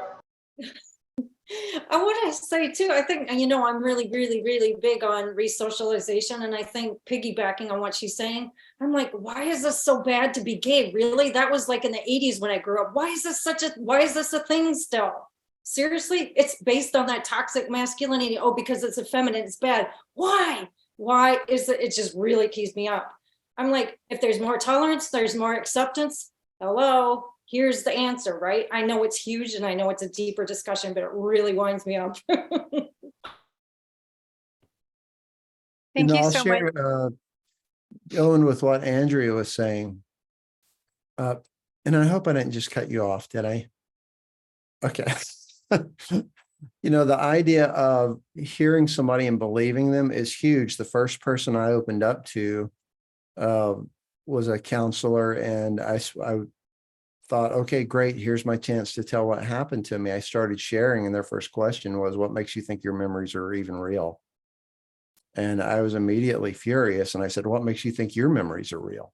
I want to say too, I think, you know, I'm really big on resocialization, and I think piggybacking on what she's saying, I'm like, why is this so bad to be gay? Really? That was like in the 80s when I grew up. Why is this a thing still? Seriously? It's based on that toxic masculinity. Oh, because it's effeminate, it's bad. Why is it just really keeps me up. I'm like, if there's more tolerance, there's more acceptance. Hello, here's the answer, right? I know it's huge and I know it's a deeper discussion, but it really winds me up. Thank you I'll so share, much. going with what Andrea was saying. And I hope I didn't just cut you off, did I? Okay. The idea of hearing somebody and believing them is huge. The first person I opened up to was a counselor, and I thought, okay, great, here's my chance to tell what happened to me. I started sharing, and their first question was, what makes you think your memories are even real? And I was immediately furious, and I said, what makes you think your memories are real?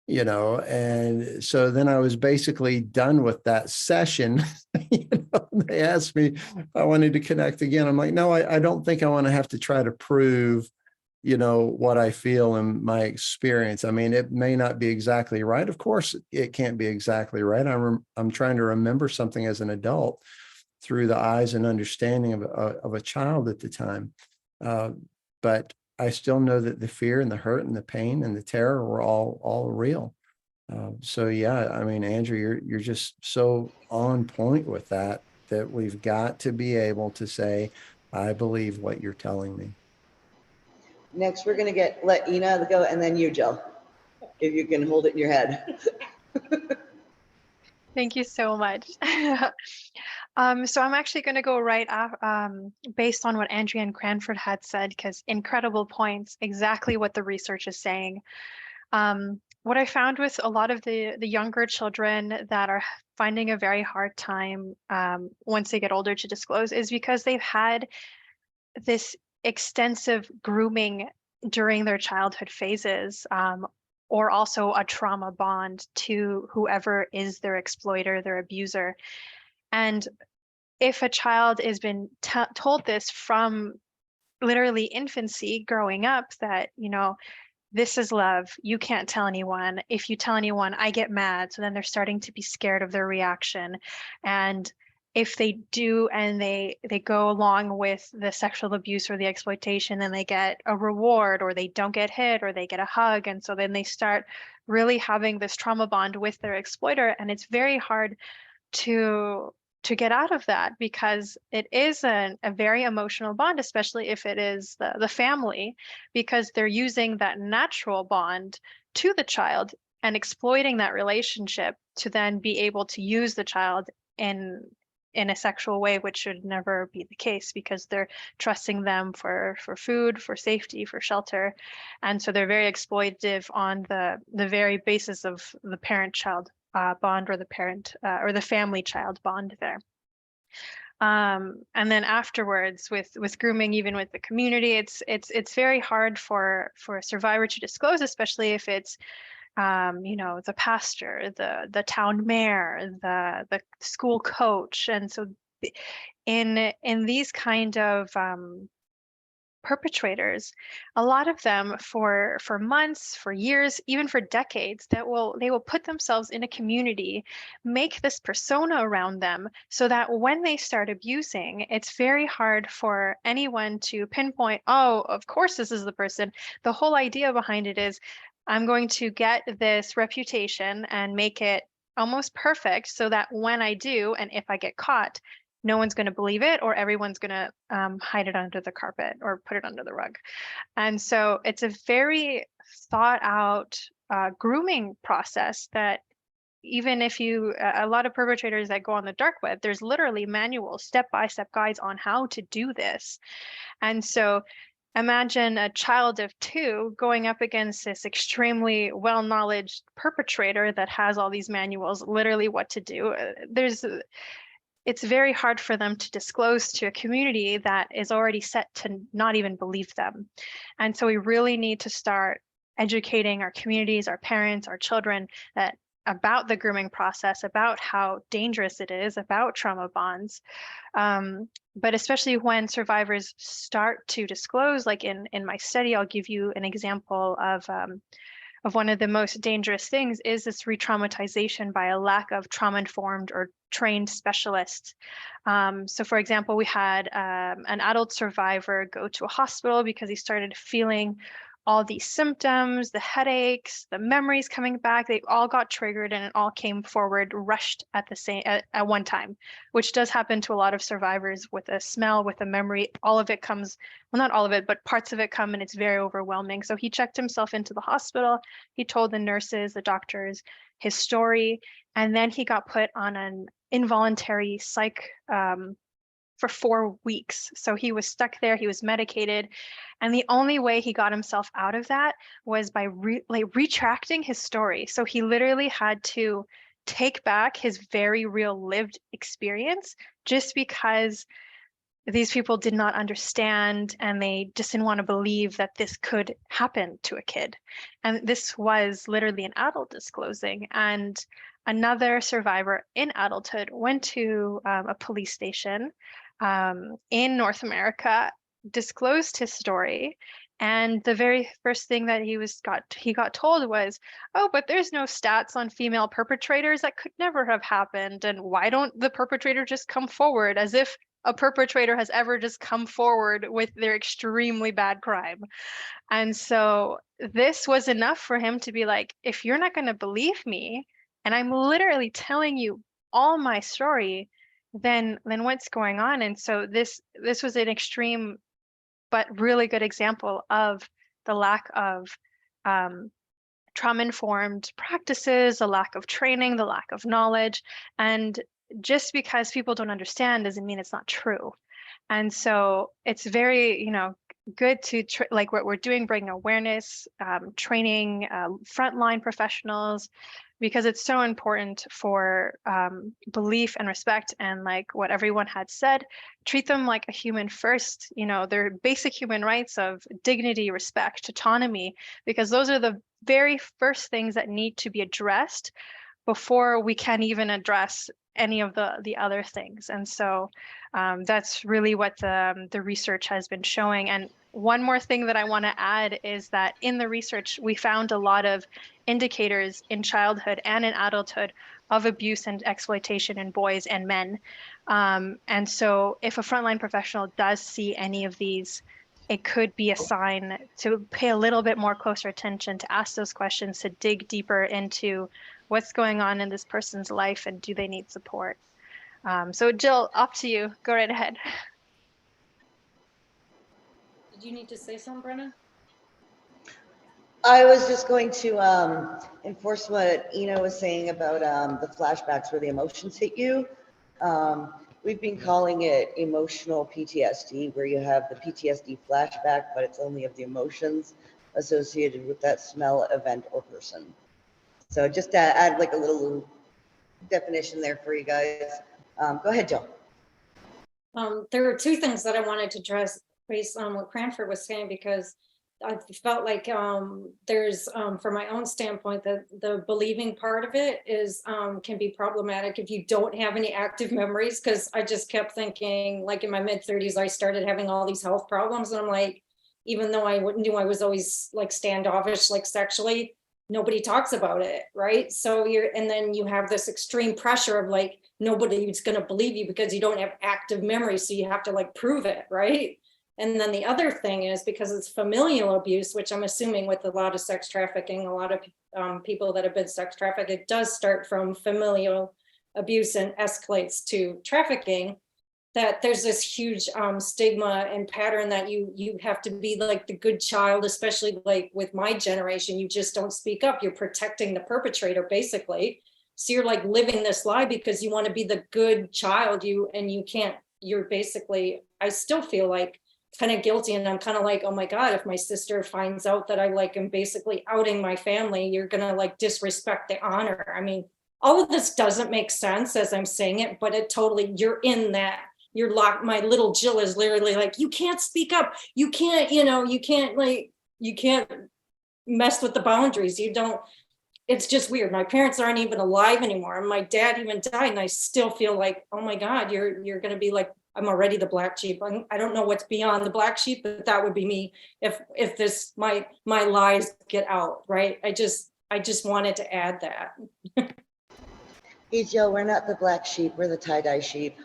And so then I was basically done with that session. They asked me if I wanted to connect again. I'm like, no, I don't think I want to have to try to prove, what I feel and my experience. I mean, it may not be exactly right. Of course, it can't be exactly right. I'm trying to remember something as an adult through the eyes and understanding of a child at the time. But I still know that the fear and the hurt and the pain and the terror were all real. So yeah, I mean, Andrew, you're just so on point with that we've got to be able to say, I believe what you're telling me. Next, we're going to let Ina go, and then you, Jill, if you can hold it in your head. Thank you so much. So I'm actually going to go right based on what Andrea and Cranford had said, because incredible points, exactly what the research is saying. What I found with a lot of the younger children that are finding a very hard time once they get older to disclose is because they've had this extensive grooming during their childhood phases, or also a trauma bond to whoever is their exploiter, their abuser. And if a child has been told this from literally infancy growing up that, you know, this is love. You can't tell anyone. If you tell anyone, I get mad. So then they're starting to be scared of their reaction. And if they do and they go along with the sexual abuse or the exploitation, then they get a reward, or they don't get hit, or they get a hug. And so then they start really having this trauma bond with their exploiter. And it's very hard to get out of that, because it is a very emotional bond, especially if it is the family, because they're using that natural bond to the child and exploiting that relationship to then be able to use the child in a sexual way, which should never be the case, because they're trusting them for food, for safety, for shelter. And so they're very exploitative on the very basis of the parent-child bond, or the parent or the family-child bond there. And then afterwards, with grooming, even with the community, it's very hard for a survivor to disclose, especially if it's you know, the pastor, the town mayor, the school coach. And so in these kind of perpetrators, a lot of them for months, for years, even for decades, they will put themselves in a community, make this persona around them, so that when they start abusing, it's very hard for anyone to pinpoint, oh, of course this is the person. The whole idea behind it is, I'm going to get this reputation and make it almost perfect, so that when I do, and if I get caught, no one's going to believe it, or everyone's going to hide it under the carpet or put it under the rug. And so it's a very thought out grooming process that, even if a lot of perpetrators that go on the dark web, there's literally manuals, step-by-step guides on how to do this. And so imagine a child of 2 going up against this extremely well-knowledge perpetrator that has all these manuals, literally what to do. It's very hard for them to disclose to a community that is already set to not even believe them. And so we really need to start educating our communities, our parents, our children, about the grooming process, about how dangerous it is, about trauma bonds. But especially when survivors start to disclose, like in my study, I'll give you an example of one of the most dangerous things is this re-traumatization by a lack of trauma-informed or trained specialists. So for example, we had an adult survivor go to a hospital because he started feeling all these symptoms, the headaches, the memories coming back. They all got triggered, and it all came forward, rushed at the same at one time, which does happen to a lot of survivors with a smell, with a memory. All of it comes, well, not all of it, but parts of it come, and it's very overwhelming. So he checked himself into the hospital. He told the nurses, the doctors, his story, and then he got put on an involuntary psych for 4 weeks. So he was stuck there, he was medicated. And the only way he got himself out of that was by retracting his story. So he literally had to take back his very real lived experience, just because these people did not understand, and they just didn't want to believe that this could happen to a kid. And this was literally an adult disclosing. And another survivor in adulthood went to a police station in North America, disclosed his story, and the very first thing that he got told was, oh, but there's no stats on female perpetrators. That could never have happened. And why don't the perpetrator just come forward? As if a perpetrator has ever just come forward with their extremely bad crime. And so this was enough for him to be like, if you're not going to believe me, and I'm literally telling you all my story, then what's going on? And so this was an extreme but really good example of the lack of trauma-informed practices, the lack of training, the lack of knowledge. And just because people don't understand doesn't mean it's not true. And so it's very, good to like what we're doing, bring awareness, training frontline professionals, because it's so important for belief and respect. And like what everyone had said, treat them like a human first, their basic human rights of dignity, respect, autonomy, because those are the very first things that need to be addressed before we can even address any of the other things. And so that's really what the research has been showing. And one more thing that I want to add is that in the research, we found a lot of indicators in childhood and in adulthood of abuse and exploitation in boys and men. And so if a frontline professional does see any of these, it could be a sign to pay a little bit more closer attention, to ask those questions, to dig deeper into what's going on in this person's life and do they need support. So Jill, up to you. Go right ahead. Did you need to say something, Brenna? I was just going to enforce what Ina was saying about the flashbacks where the emotions hit you. We've been calling it emotional PTSD, where you have the PTSD flashback, but it's only of the emotions associated with that smell, event, or person. So just to add like a little definition there for you guys. Go ahead, Jill. There are two things that I wanted to address based on what Cranford was saying, because I felt like there's, from my own standpoint, that the believing part of it is can be problematic if you don't have any active memories. Because I just kept thinking, like in my mid-30s, I started having all these health problems, and I'm like, even though I knew I was always like standoffish, like sexually, nobody talks about it, right? So and then you have this extreme pressure of like, nobody's going to believe you because you don't have active memory, so you have to like prove it, right? And then the other thing is, because it's familial abuse, which I'm assuming with a lot of sex trafficking, a lot of people that have been sex trafficked, it does start from familial abuse and escalates to trafficking, that there's this huge stigma and pattern that you have to be like the good child, especially like with my generation, you just don't speak up. You're protecting the perpetrator, basically. So you're like living this lie because you want to be the good child, and you can't, you're basically, I still feel like kind of guilty, and I'm kind of like, oh my God, if my sister finds out that I like am basically outing my family, you're gonna like disrespect the honor. I mean, all of this doesn't make sense as I'm saying it, but it totally, you're in that, you're locked. My little Jill is literally like, you can't speak up, you can't, you can't mess with the boundaries, you don't. It's just weird. My parents aren't even alive anymore, and my dad even died, and I still feel like, oh my God, you're gonna be like, I'm already the black sheep. I don't know what's beyond the black sheep, but that would be me if this my lies get out, right? I just wanted to add that. Hey, Jill, we're not the black sheep. We're the tie-dye sheep.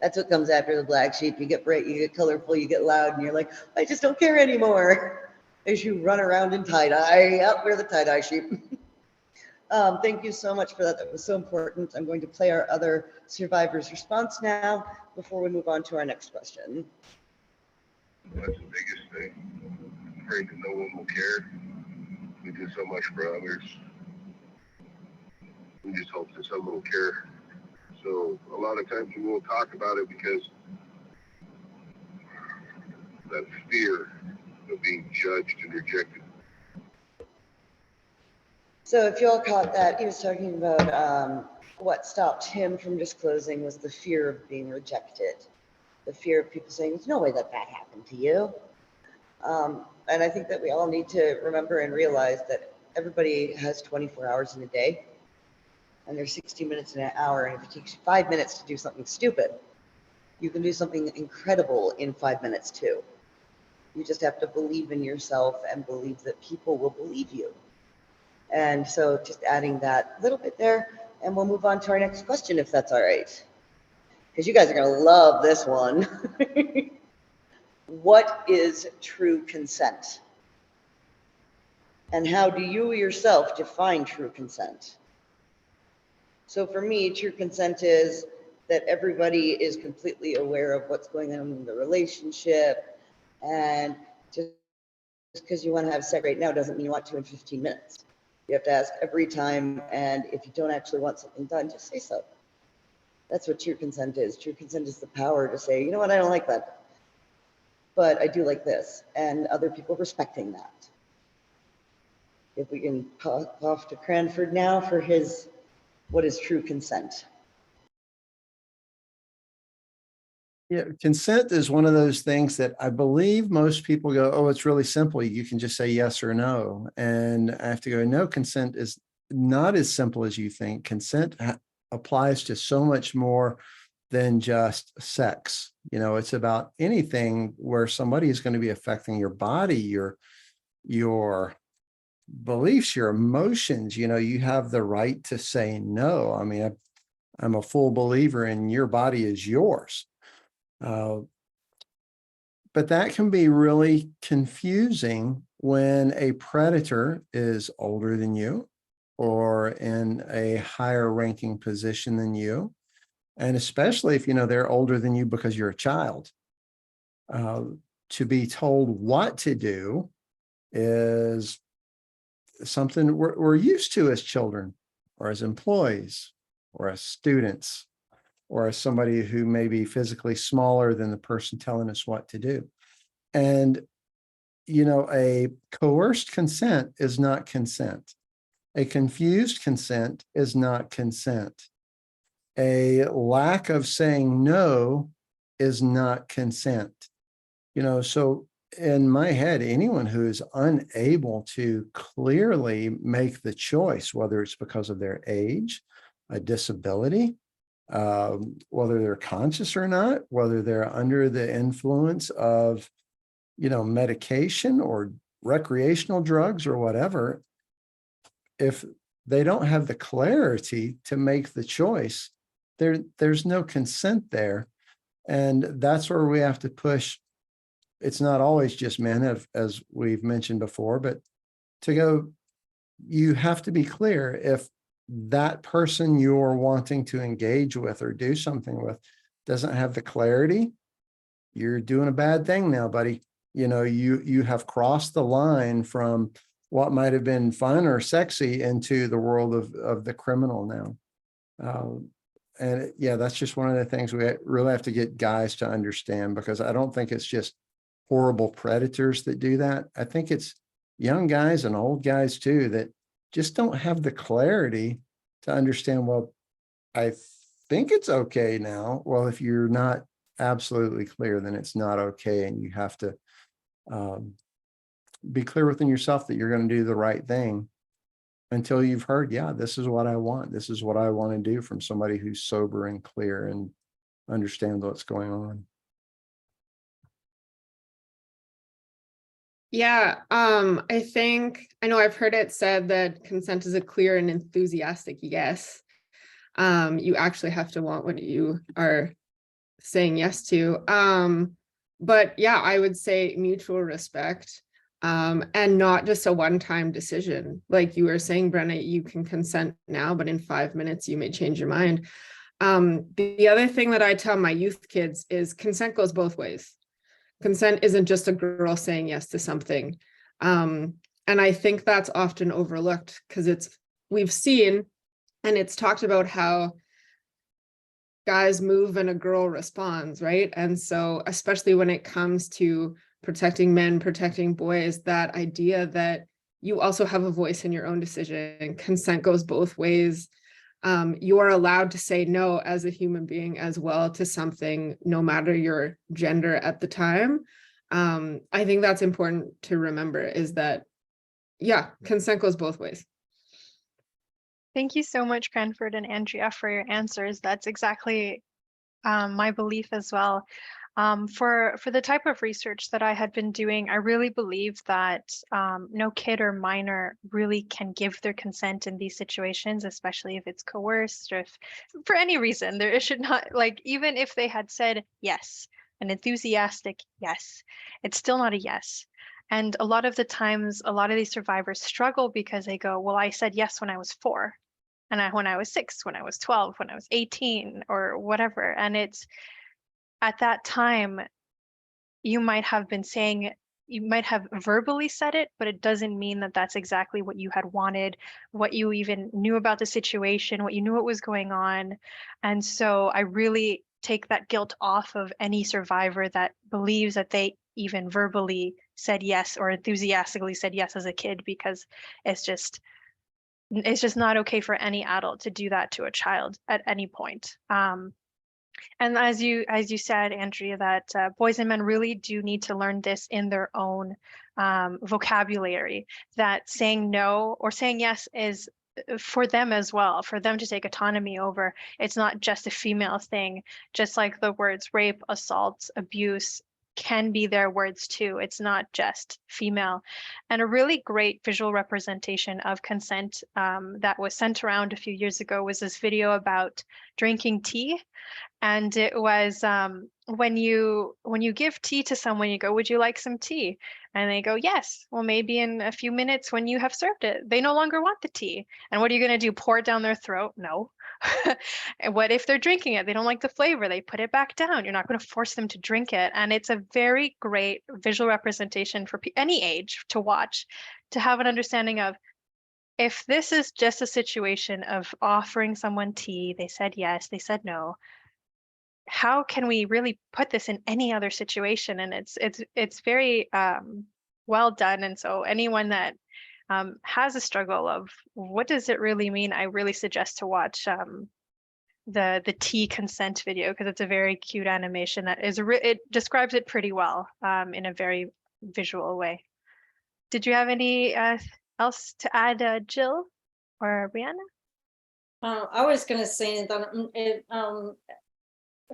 That's what comes after the black sheep. You get bright, you get colorful, you get loud, and you're like, I just don't care anymore. As you run around in tie-dye. Yep, we're the tie-dye sheep. Thank you so much for that. That was so important. I'm going to play our other survivor's response now before we move on to our next question. That's the biggest thing. Afraid that no one will care. We do so much for others. We just hope that someone will care. So a lot of times we won't talk about it because that fear of being judged and rejected. So if you all caught that, he was talking about what stopped him from disclosing was the fear of being rejected. The fear of people saying, there's no way that happened to you. And I think that we all need to remember and realize that everybody has 24 hours in a day, and there's 60 minutes in an hour. And if it takes you 5 minutes to do something stupid, you can do something incredible in 5 minutes too. You just have to believe in yourself and believe that people will believe you. And so just adding that little bit there, and we'll move on to our next question, if that's all right. Because you guys are going to love this one. What is true consent? And how do you yourself define true consent? So for me, true consent is that everybody is completely aware of what's going on in the relationship, and just because you want to have sex right now doesn't mean you want to in 15 minutes. You have to ask every time, and if you don't actually want something done, just say so. That's what true consent is. True consent is the power to say, you know what, I don't like that, but I do like this, and other people respecting that. If we can pop off to Cranford now for his, what is true consent? Yeah, consent is one of those things that I believe most people go, oh, it's really simple. You can just say yes or no. And I have to go, no, consent is not as simple as you think. Consent applies to so much more than just sex. It's about anything where somebody is going to be affecting your body, your beliefs, your emotions. You have the right to say no. I mean, I'm a full believer in your body is yours. But that can be really confusing when a predator is older than you or in a higher ranking position than you. And especially if, they're older than you because you're a child. To be told what to do is something we're used to as children or as employees or as students or as somebody who may be physically smaller than the person telling us what to do. And, a coerced consent is not consent. A confused consent is not consent. A lack of saying no is not consent. So in my head, anyone who is unable to clearly make the choice, whether it's because of their age, a disability, whether they're conscious or not, whether they're under the influence of, medication or recreational drugs or whatever, if they don't have the clarity to make the choice, there's no consent there. And that's where we have to push. It's not always just men, as we've mentioned before, but to go, you have to be clear. If that person you're wanting to engage with or do something with doesn't have the clarity, you're doing a bad thing now, buddy. You have crossed the line from what might have been fun or sexy into the world of the criminal now. And yeah, that's just one of the things we really have to get guys to understand, because I don't think it's just horrible predators that do that. I think it's young guys and old guys too that just don't have the clarity to understand, well, I think it's okay now. Well, if you're not absolutely clear, then it's not okay. And you have to be clear within yourself that you're going to do the right thing until you've heard, yeah, this is what I want. This is what I want to do from somebody who's sober and clear and understands what's going on. Yeah, I know I've heard it said that consent is a clear and enthusiastic yes. You actually have to want what you are saying yes to. But yeah, I would say mutual respect, and not just a one-time decision. Like you were saying, Brenna, you can consent now, but in 5 minutes you may change your mind. The other thing that I tell my youth kids is consent goes both ways. Consent isn't just a girl saying yes to something. And I think that's often overlooked because we've seen, and it's talked about how guys move and a girl responds, right? And so especially when it comes to protecting men, protecting boys, that idea that you also have a voice in your own decision, consent goes both ways. You are allowed to say no as a human being as well to something, no matter your gender at the time. I think that's important to remember, is that, yeah, consent goes both ways. Thank you so much, Cranford and Andrea, for your answers. That's exactly my belief as well. For the type of research that I had been doing, I really believe that no kid or minor really can give their consent in these situations, especially if it's coerced or if for any reason. There should not, like, even if they had said yes, an enthusiastic yes, it's still not a yes. And a lot of the times, a lot of these survivors struggle because they go, well, I said yes when I was 4, and when I was 6, when I was 12, when I was 18, or whatever. And it's at that time, you might have been saying, you might have verbally said it, but it doesn't mean that that's exactly what you had wanted, what you even knew about the situation, what you knew what was going on. And so I really take that guilt off of any survivor that believes that they even verbally said yes or enthusiastically said yes as a kid, because it's just not okay for any adult to do that to a child at any point. And as you said, Andrea, that boys and men really do need to learn this in their own vocabulary, that saying no or saying yes is for them as well, for them to take autonomy over. It's not just a female thing, just like the words rape, assault, abuse can be their words too. It's not just female. And a really great visual representation of consent that was sent around a few years ago was this video about drinking tea. And it was when you give tea to someone, you go, "Would you like some tea?" And they go, "Yes." Well, maybe in a few minutes when you have served it, they no longer want the tea. And what are you going to do? Pour it down their throat? No. And what if they're drinking it? They don't like the flavor. They put it back down. You're not going to force them to drink it. And it's a very great visual representation for any age to watch, to have an understanding of, if this is just a situation of offering someone tea, they said yes, they said no, how can we really put this in any other situation? And it's very well done. And so anyone that has a struggle of what does it really mean, I really suggest to watch the tea consent video, because it's a very cute animation that is it describes it pretty well in a very visual way. Did you have any else to add, Jill or Brianna? I was going to say that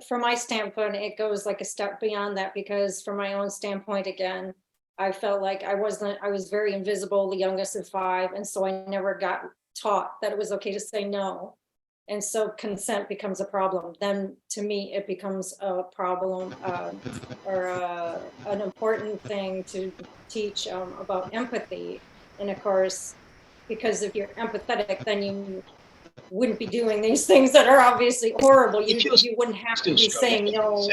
from my standpoint, it goes like a step beyond that, because from my own standpoint, again, I felt like I was very invisible, the youngest of 5. And so I never got taught that it was okay to say no. And so consent becomes a problem. Then to me, it becomes a problem or an important thing to teach about empathy. And of course, because if you're empathetic, then you wouldn't be doing these things that are obviously horrible. You wouldn't have to be saying no,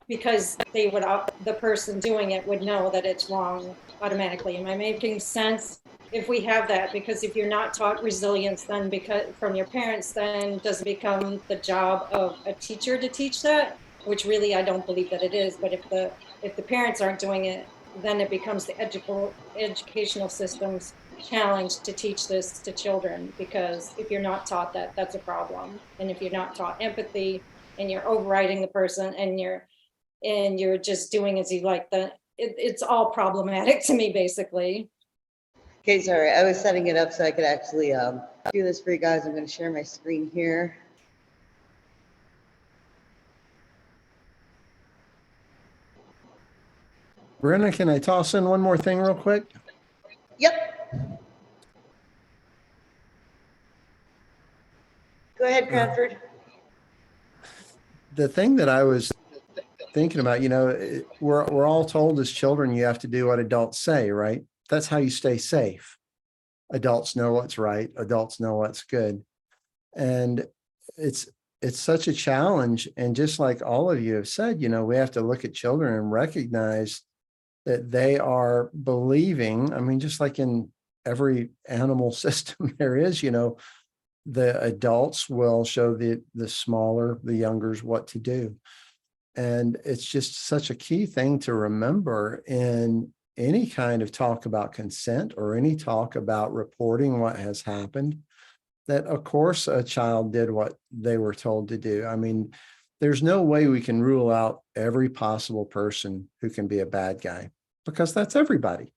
because they would, the person doing it would know that it's wrong automatically. Am I making sense? If we have that, because if you're not taught resilience, then from your parents, then does it become the job of a teacher to teach that? Which really, I don't believe that it is. But if the parents aren't doing it, then it becomes the educational system's challenge to teach this to children. Because if you're not taught that, that's a problem. And if you're not taught empathy, and you're overriding the person, and you're just doing as you like, then it's all problematic to me, basically. Okay, sorry, I was setting it up so I could actually do this for you guys. I'm going to share my screen here. Brenna, can I toss in one more thing real quick? Yep. Go ahead, Cranford. The thing that I was thinking about, you know, we're all told as children, you have to do what adults say, right? That's how you stay safe. Adults know what's right. Adults know what's good. And it's such a challenge. And just like all of you have said, you know, we have to look at children and recognize that they are believing. I mean, just like in every animal system there is, you know, the adults will show the smaller, the youngers what to do. And it's just such a key thing to remember in any kind of talk about consent or any talk about reporting what has happened, that of course a child did what they were told to do. I mean, there's no way we can rule out every possible person who can be a bad guy, because that's everybody,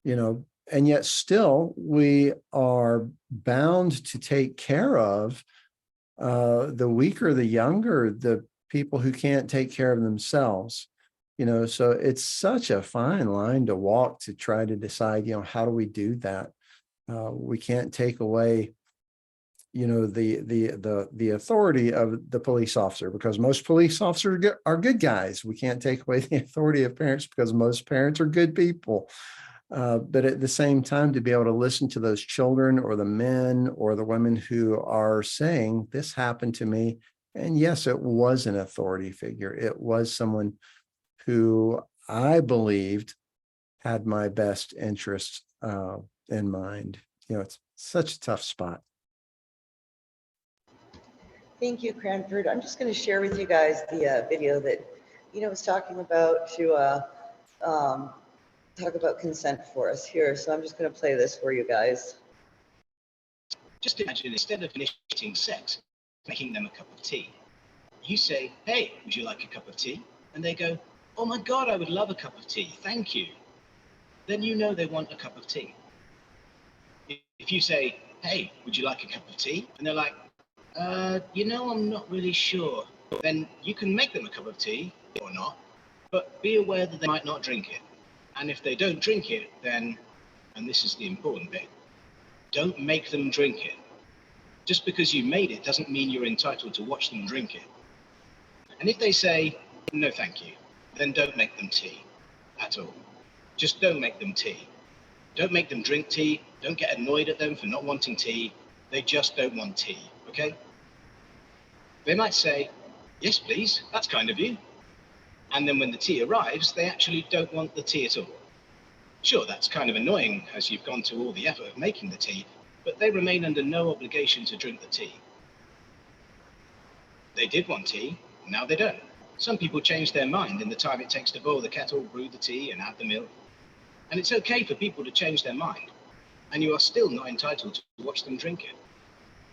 you know, and yet still we are bound to take care of the weaker, the younger, the people who can't take care of themselves. You know, so it's such a fine line to walk to try to decide, you know, how do we do that? We can't take away, you know, the authority of the police officer, because most police officers are good guys. We can't take away the authority of parents, because most parents are good people. But at the same time, to be able to listen to those children or the men or the women who are saying, this happened to me. And yes, it was an authority figure. It was someone who I believed had my best interests in mind. You know, it's such a tough spot. Thank you, Cranford. I'm just going to share with you guys the video that Ina was talking about to talk about consent for us here. So I'm just going to play this for you guys. Just imagine, instead of initiating sex, making them a cup of tea. You say, hey, would you like a cup of tea? And they go, oh my God, I would love a cup of tea. Thank you. Then you know they want a cup of tea. If you say, hey, would you like a cup of tea? And they're like, I'm not really sure. Then you can make them a cup of tea or not, but be aware that they might not drink it. And if they don't drink it, then, and this is the important bit, don't make them drink it. Just because you made it doesn't mean you're entitled to watch them drink it. And if they say, no thank you, then don't make them tea at all. Just don't make them tea. Don't make them drink tea. Don't get annoyed at them for not wanting tea. They just don't want tea, okay? They might say, yes, please, that's kind of you. And then when the tea arrives, they actually don't want the tea at all. Sure, that's kind of annoying as you've gone to all the effort of making the tea, but they remain under no obligation to drink the tea. They did want tea, now they don't. Some people change their mind in the time it takes to boil the kettle, brew the tea, and add the milk. And it's okay for people to change their mind, and you are still not entitled to watch them drink it.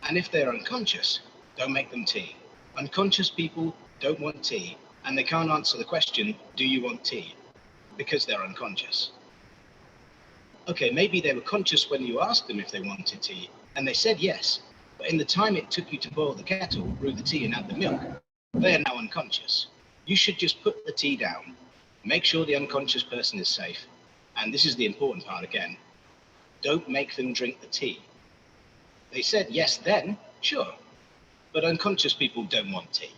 And if they're unconscious, don't make them tea. Unconscious people don't want tea, and they can't answer the question, do you want tea? Because they're unconscious. Okay, maybe they were conscious when you asked them if they wanted tea, and they said yes, but in the time it took you to boil the kettle, brew the tea, and add the milk, they are now unconscious. You should just put the tea down, make sure the unconscious person is safe, and this is the important part again, don't make them drink the tea. They said yes then, sure, but unconscious people don't want tea.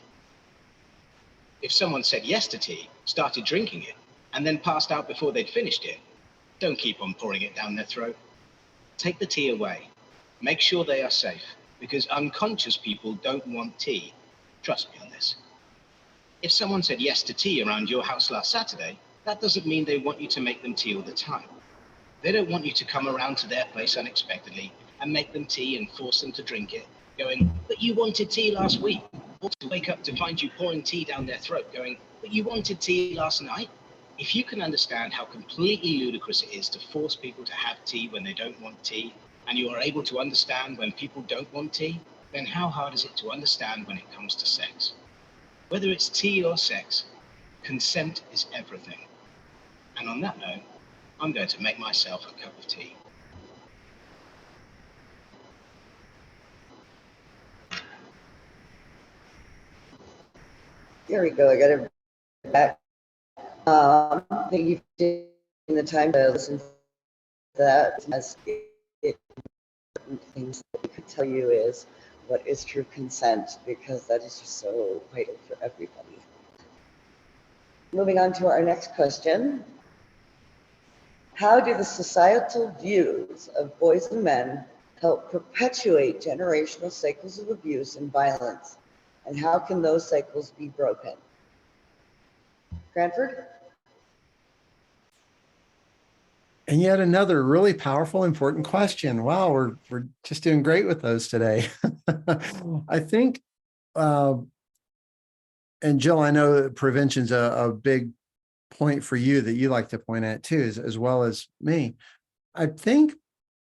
If someone said yes to tea, started drinking it, and then passed out before they'd finished it, don't keep on pouring it down their throat. Take the tea away. Make sure they are safe, because unconscious people don't want tea. Trust me on this. If someone said yes to tea around your house last Saturday, that doesn't mean they want you to make them tea all the time. They don't want you to come around to their place unexpectedly and make them tea and force them to drink it, going, but you wanted tea last week. Or to wake up to find you pouring tea down their throat, going, but you wanted tea last night. If you can understand how completely ludicrous it is to force people to have tea when they don't want tea, and you are able to understand when people don't want tea, then how hard is it to understand when it comes to sex? Whether it's tea or sex, consent is everything. And on that note, I'm going to make myself a cup of tea. There we go. I got it back. Thank you for taking the time to listen to that. As things that we could tell you is what is true consent, because that is just so vital for everybody. Moving on to our next question. How do the societal views of boys and men help perpetuate generational cycles of abuse and violence? And how can those cycles be broken? Cranford? And yet another really powerful, important question. Wow, we're just doing great with those today. I think, and Jill, I know prevention's a big point for you that you like to point at too, as well as me. I think,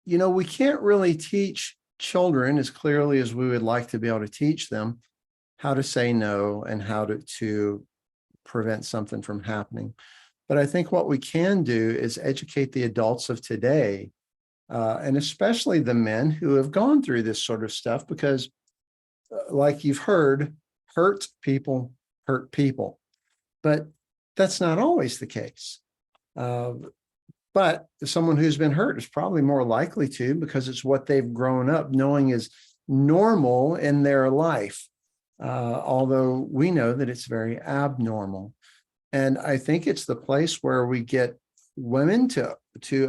we can't really teach children as clearly as we would like to be able to teach them how to say no and how to prevent something from happening. But I think what we can do is educate the adults of today, and especially the men who have gone through this sort of stuff, because like you've heard, hurt people hurt people. But that's not always the case. But someone who's been hurt is probably more likely to, because it's what they've grown up knowing is normal in their life, although we know that it's very abnormal. And I think it's the place where we get women to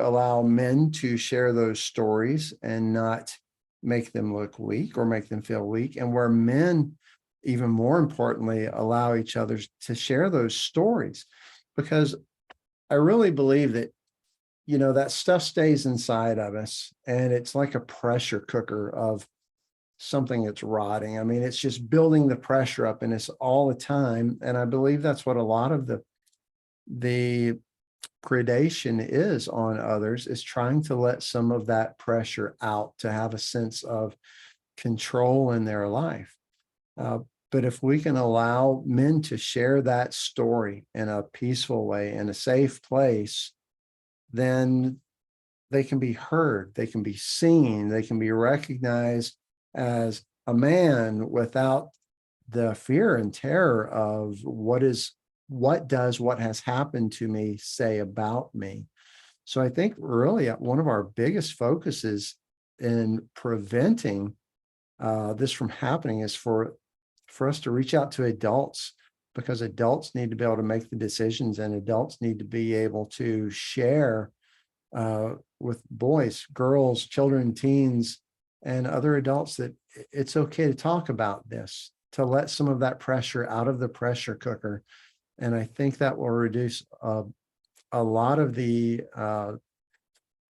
allow men to share those stories and not make them look weak or make them feel weak, and where men, even more importantly, allow each other to share those stories. Because I really believe that, that stuff stays inside of us, and it's like a pressure cooker of something that's rotting. I mean, it's just building the pressure up in us all the time. And I believe that's what a lot of the predation is on others, is trying to let some of that pressure out to have a sense of control in their life. But if we can allow men to share that story in a peaceful way, in a safe place, then they can be heard, they can be seen, they can be recognized as a man without the fear and terror of what has happened to me say about me. So I think really one of our biggest focuses in preventing this from happening is for us to reach out to adults, because adults need to be able to make the decisions, and adults need to be able to share with boys, girls, children, teens, and other adults that it's okay to talk about this, to let some of that pressure out of the pressure cooker. And I think that will reduce a lot of the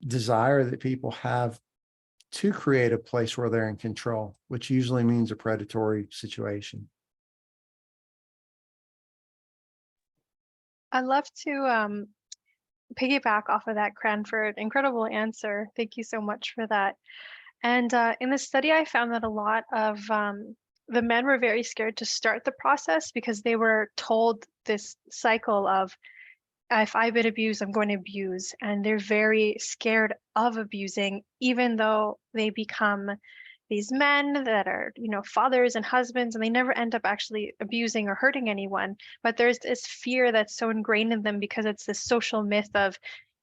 desire that people have to create a place where they're in control, which usually means a predatory situation. I'd love to piggyback off of that, Cranford. Incredible answer. Thank you so much for that. And in the study, I found that a lot of the men were very scared to start the process because they were told this cycle of, if I've been abused, I'm going to abuse. And they're very scared of abusing, even though they become these men that are, fathers and husbands, and they never end up actually abusing or hurting anyone. But there's this fear that's so ingrained in them because it's this social myth of,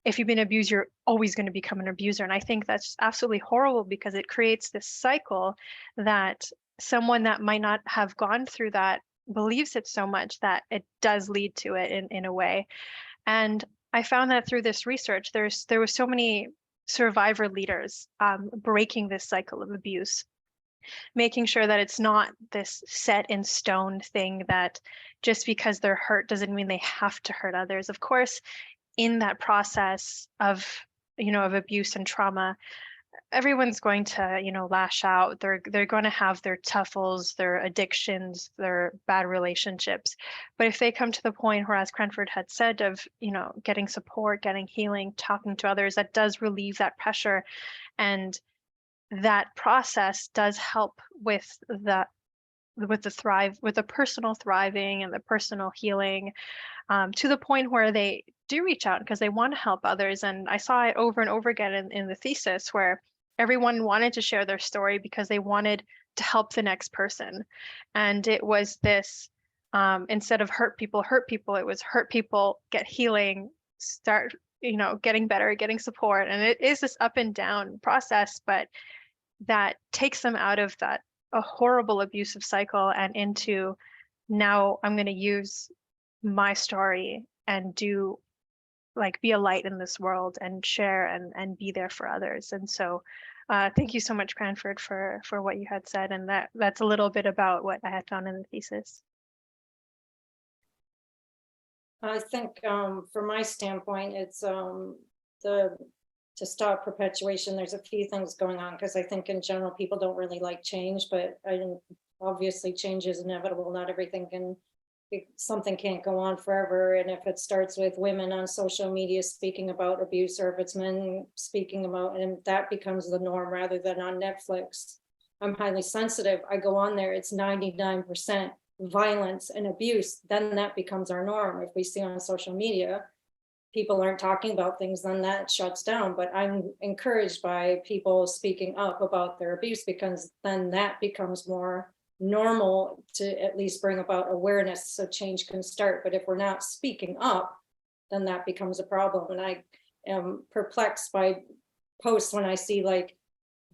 if you've been abused, you're always going to become an abuser. And I think that's absolutely horrible, because it creates this cycle that someone that might not have gone through that believes it so much that it does lead to it in a way. And I found that through this research, there were so many survivor leaders breaking this cycle of abuse, making sure that it's not this set in stone thing that just because they're hurt doesn't mean they have to hurt others. Of course, in that process of abuse and trauma, everyone's going to lash out. They're going to have their tuffles, their addictions, their bad relationships. But if they come to the point where, as Cranford had said, of getting support, getting healing, talking to others, that does relieve that pressure, and that process does help with the personal thriving and the personal healing, to the point where they do reach out because they want to help others. And I saw it over and over again in the thesis, where everyone wanted to share their story because they wanted to help the next person. And it was this, instead of hurt people, it was hurt people, get healing, start, getting better, getting support. And it is this up and down process, but that takes them out of a horrible abusive cycle and into, now I'm going to use my story and be a light in this world and share and be there for others. And so thank you so much, Cranford, for what you had said. And that's a little bit about what I had found in the thesis. I think from my standpoint, it's to stop perpetuation. There's a few things going on, because I think in general people don't really like change, but obviously change is inevitable. Not everything something can't go on forever. And if it starts with women on social media speaking about abuse, or if it's men speaking about, and that becomes the norm rather than on Netflix. I'm highly sensitive. I go on there, it's 99% violence and abuse. Then that becomes our norm. If we see on social media, people aren't talking about things, then that shuts down. But I'm encouraged by people speaking up about their abuse, because then that becomes more normal, to at least bring about awareness so change can start. But if we're not speaking up, then that becomes a problem. And I am perplexed by posts when I see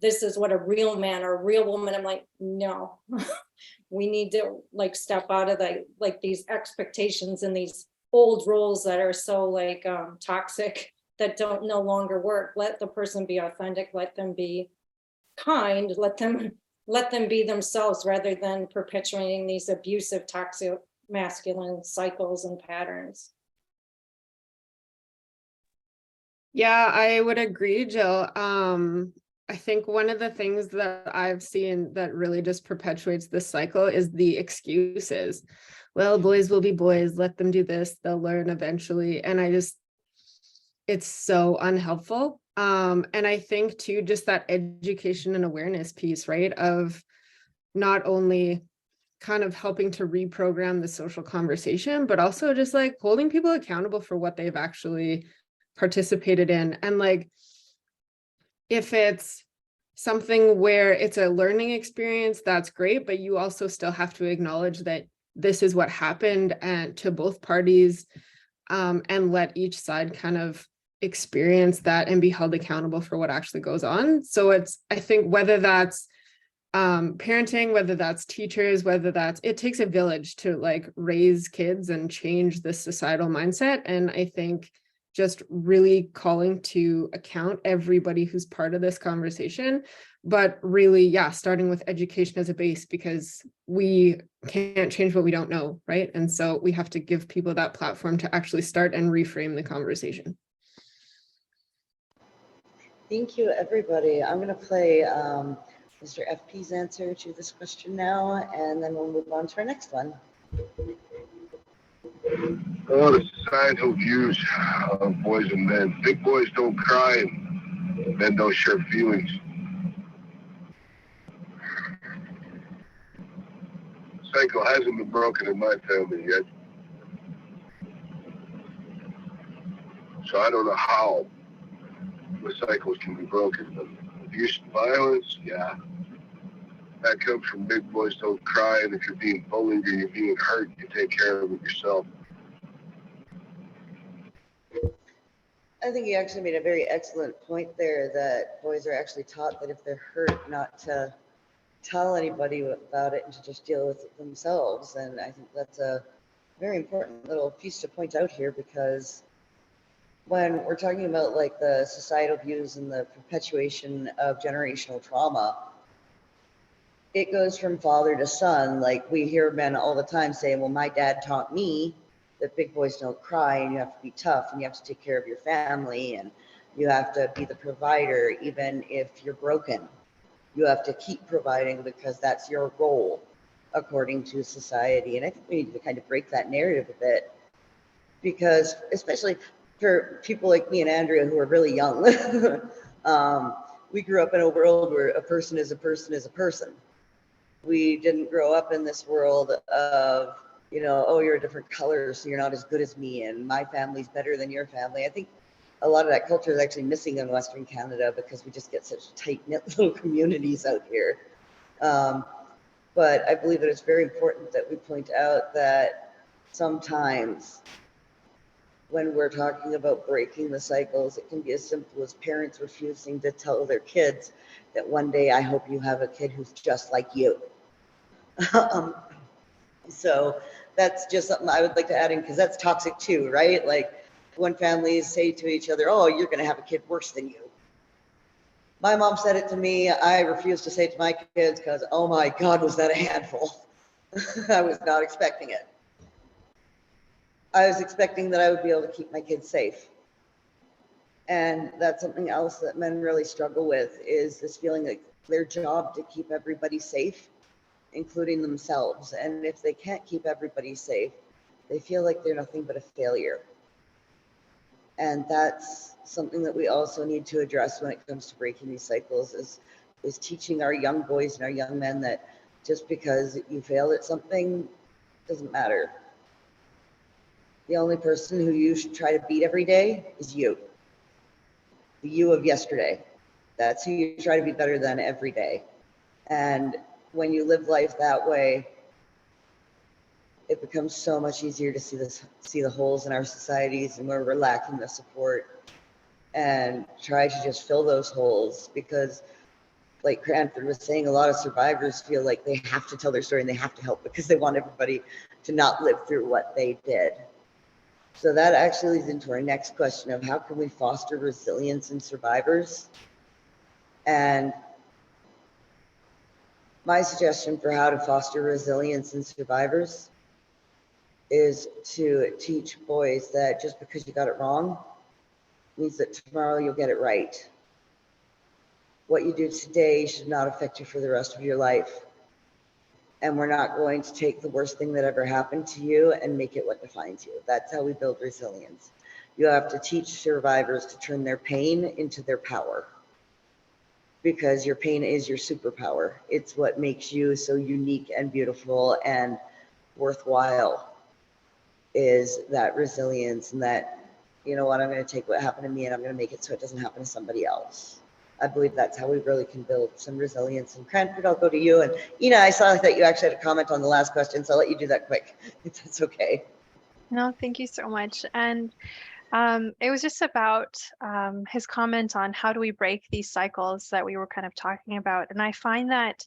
this is what a real man or a real woman. I'm like, no, we need to step out of these expectations and these old roles that are so toxic, that don't no longer work. Let the person be authentic, let them be kind, let them be themselves, rather than perpetuating these abusive, toxic masculine cycles and patterns. Yeah, I would agree, Jill. I think one of the things that I've seen that really just perpetuates this cycle is the excuses. Well, boys will be boys, let them do this, they'll learn eventually. And it's so unhelpful. And I think too, just that education and awareness piece, right, of not only kind of helping to reprogram the social conversation, but also just holding people accountable for what they've actually participated in. And if it's something where it's a learning experience, that's great, but you also still have to acknowledge that this is what happened and to both parties, and let each side kind of experience that and be held accountable for what actually goes on. So it's, I think, whether that's parenting, whether that's teachers, whether that's, it takes a village to like raise kids and change this societal mindset. And I think just really calling to account everybody who's part of this conversation, but really, yeah, starting with education as a base, because we can't change what we don't know, right? And so we have to give people that platform to actually start and reframe the conversation. Thank you, everybody. I'm going to play Mr. FP's answer to this question now, and then we'll move on to our next one. A lot of societal views of boys and men. Big boys don't cry, and men don't share feelings. Cycle hasn't been broken in my family yet. So I don't know how the cycles can be broken. But abuse and violence, yeah. That comes from big boys don't cry, and if you're being bullied or you're being hurt, you take care of it yourself. I think you actually made a very excellent point there, that boys are actually taught that if they're hurt, not to tell anybody about it and to just deal with it themselves. And I think that's a very important little piece to point out here, because when we're talking about like the societal views and the perpetuation of generational trauma, it goes from father to son. Like we hear men all the time saying, well, my dad taught me that big boys don't cry and you have to be tough and you have to take care of your family and you have to be the provider even if you're broken. You have to keep providing because that's your role according to society. And I think we need to kind of break that narrative a bit, because especially for people like me and Andrea who are really young, we grew up in a world where a person is a person is a person. We didn't grow up in this world of, you know, oh, you're a different color, so you're not as good as me, and my family's better than your family. I think a lot of that culture is actually missing in Western Canada because we just get such tight-knit little communities out here. But I believe that it's very important that we point out that sometimes when we're talking about breaking the cycles, it can be as simple as parents refusing to tell their kids that one day I hope you have a kid who's just like you. So that's just something I would like to add in, because that's toxic too, right? Like when families say to each other, oh, you're going to have a kid worse than you. My mom said it to me. I refuse to say it to my kids because, oh my God, was that a handful? I was not expecting it. I was expecting that I would be able to keep my kids safe. And that's something else that men really struggle with, is this feeling like their job to keep everybody safe, including themselves. And if they can't keep everybody safe, they feel like they're nothing but a failure. And that's something that we also need to address when it comes to breaking these cycles, is teaching our young boys and our young men that just because you failed at something doesn't matter. The only person who you should try to beat every day is you. The you of yesterday. That's who you try to be better than every day. And when you live life that way, it becomes so much easier to see the holes in our societies and where we're lacking the support, and try to just fill those holes. Because like Cranford was saying, a lot of survivors feel like they have to tell their story and they have to help because they want everybody to not live through what they did. So that actually leads into our next question of how can we foster resilience in survivors? And my suggestion for how to foster resilience in survivors is to teach boys that just because you got it wrong means that tomorrow you'll get it right. What you do today should not affect you for the rest of your life. And we're not going to take the worst thing that ever happened to you and make it what defines you. That's how we build resilience. You have to teach survivors to turn their pain into their power, because your pain is your superpower. It's what makes you so unique and beautiful and worthwhile, is that resilience, and that, you know what, I'm going to take what happened to me and I'm going to make it so it doesn't happen to somebody else. I believe that's how we really can build some resilience. And Cranford, I'll go to you. And I saw that you actually had a comment on the last question, so I'll let you do that quick. It's okay. No, thank you so much. And it was just about his comment on how do we break these cycles that we were kind of talking about. And I find that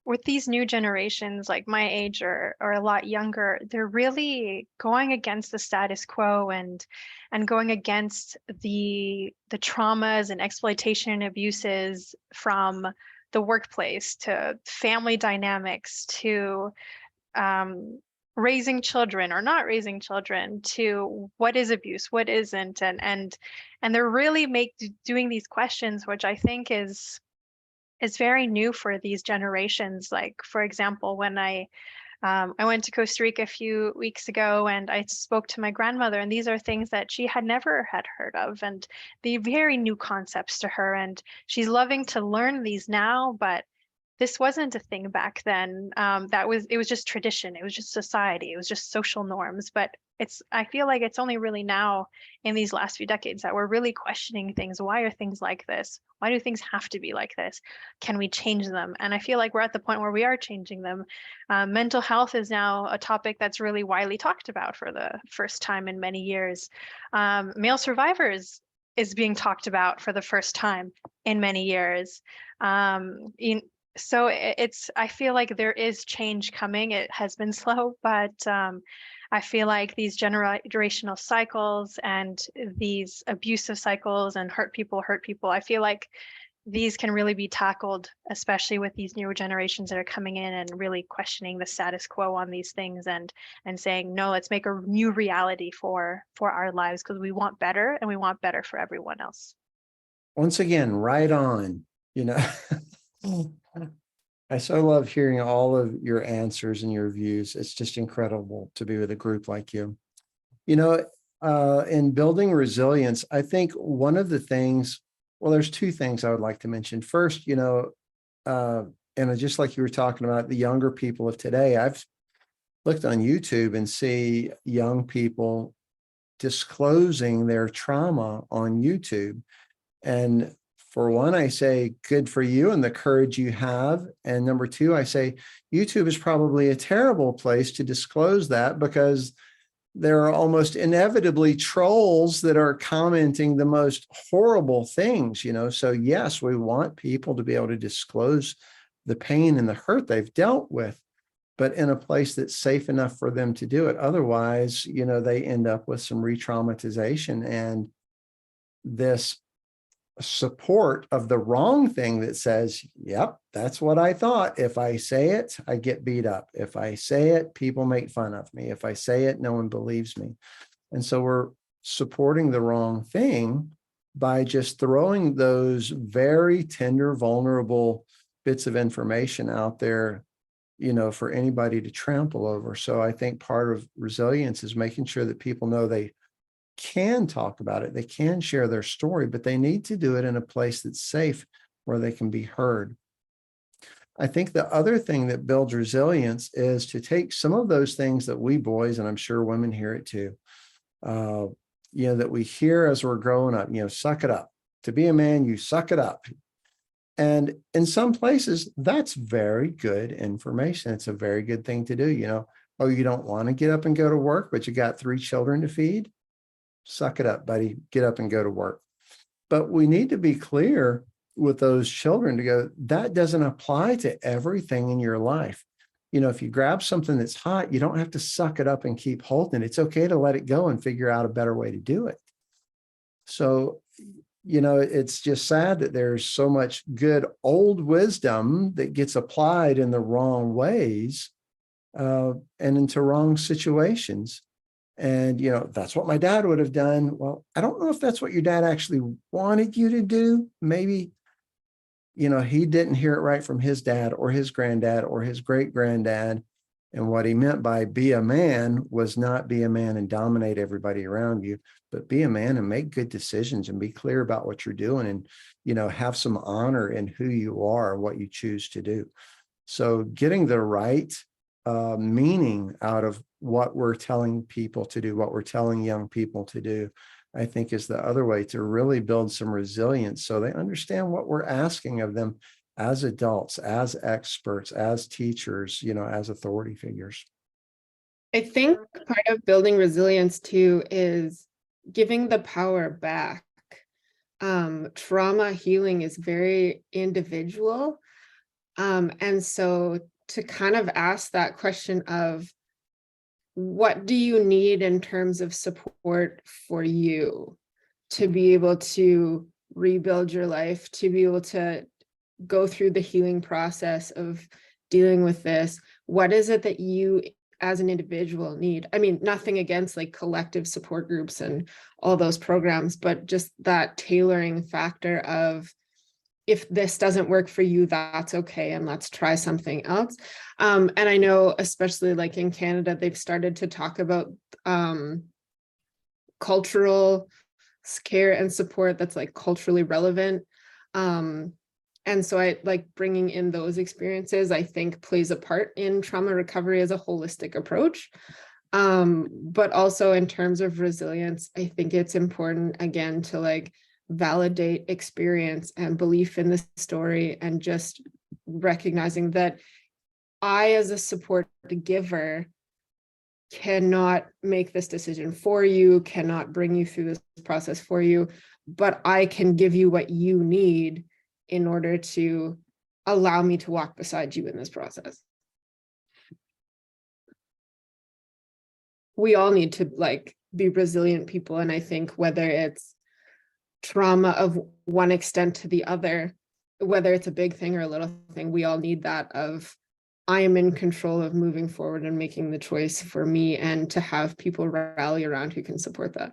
with these new generations, like my age or a lot younger, they're really going against the status quo and going against the traumas and exploitation and abuses from the workplace to family dynamics to raising children or not raising children to what is abuse, what isn't, and they're really doing these questions, which I think is very new for these generations. Like, for example, when I went to Costa Rica a few weeks ago and I spoke to my grandmother, and these are things that she had never had heard of and the very new concepts to her. And she's loving to learn these now, but this wasn't a thing back then. It was just tradition. It was just society. It was just social norms. But I feel like it's only really now in these last few decades that we're really questioning things. Why are things like this? Why do things have to be like this? Can we change them? And I feel like we're at the point where we are changing them. Mental health is now a topic that's really widely talked about for the first time in many years. Male survivors is being talked about for the first time in many years. So I feel like there is change coming. It has been slow, but I feel like these generational cycles and these abusive cycles and hurt people, I feel like these can really be tackled, especially with these newer generations that are coming in and really questioning the status quo on these things and saying, no, let's make a new reality for our lives because we want better and we want better for everyone else. Once again, right on, I so love hearing all of your answers and your views. It's just incredible to be with a group like you. In building resilience, I think one of the things, well, there's two things I would like to mention. First, and just like you were talking about the younger people of today, I've looked on YouTube and see young people disclosing their trauma on YouTube. And for one, I say, good for you and the courage you have. And number two, I say, YouTube is probably a terrible place to disclose that because there are almost inevitably trolls that are commenting the most horrible things, So yes, we want people to be able to disclose the pain and the hurt they've dealt with, but in a place that's safe enough for them to do it. Otherwise, they end up with some re-traumatization and this support of the wrong thing that says, yep, that's what I thought. If I say it, I get beat up. If I say it, people make fun of me. If I say it, no one believes me. And so we're supporting the wrong thing by just throwing those very tender, vulnerable bits of information out there, for anybody to trample over. So I think part of resilience is making sure that people know they can talk about it, they can share their story, but they need to do it in a place that's safe where they can be heard. I think the other thing that builds resilience is to take some of those things that we boys, and I'm sure women hear it too, that we hear as we're growing up, suck it up. To be a man, you suck it up. And in some places, that's very good information. It's a very good thing to do. Oh, you don't want to get up and go to work, but you got 3 children to feed? Suck it up, buddy. Get up and go to work. But we need to be clear with those children to go, that doesn't apply to everything in your life. If you grab something that's hot, you don't have to suck it up and keep holding it. It's okay to let it go and figure out a better way to do it. So, it's just sad that there's so much good old wisdom that gets applied in the wrong ways and into wrong situations. And, that's what my dad would have done. Well, I don't know if that's what your dad actually wanted you to do. Maybe, he didn't hear it right from his dad or his granddad or his great granddad. And what he meant by be a man was not be a man and dominate everybody around you, but be a man and make good decisions and be clear about what you're doing and, have some honor in who you are and what you choose to do. So getting the right meaning out of what we're telling people to do, what we're telling young people to do, I think is the other way to really build some resilience so they understand what we're asking of them as adults, as experts, as teachers, as authority figures. I think part of building resilience too is giving the power back. Trauma healing is very individual. And so to kind of ask that question of, what do you need in terms of support for you to be able to rebuild your life, to be able to go through the healing process of dealing with this? What is it that you as an individual need? I mean, nothing against like collective support groups and all those programs, but just that tailoring factor of, if this doesn't work for you, that's okay, and let's try something else. And I know, especially like in Canada, they've started to talk about cultural care and support that's like culturally relevant. And so I like bringing in those experiences, I think plays a part in trauma recovery as a holistic approach. But also in terms of resilience, I think it's important, again, to like validate experience and belief in the story, and just recognizing that I, as a support giver, cannot make this decision for you, cannot bring you through this process for you, but I can give you what you need in order to allow me to walk beside you in this process. We all need to like be resilient people, and I think whether it's trauma of one extent to the other, whether it's a big thing or a little thing, we all need that of, I am in control of moving forward and making the choice for me, and to have people rally around who can support that.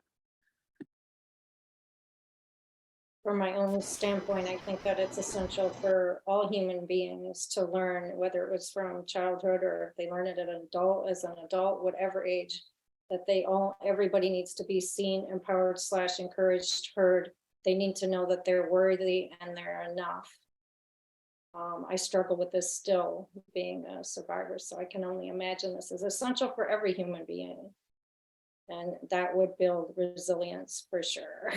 From my own standpoint, I think that it's essential for all human beings to learn, whether it was from childhood or if they learn it as an adult, whatever age, that everybody needs to be seen, empowered / encouraged, heard. They need to know that they're worthy and they're enough. I struggle with this still, being a survivor, so I can only imagine this is essential for every human being. And that would build resilience for sure.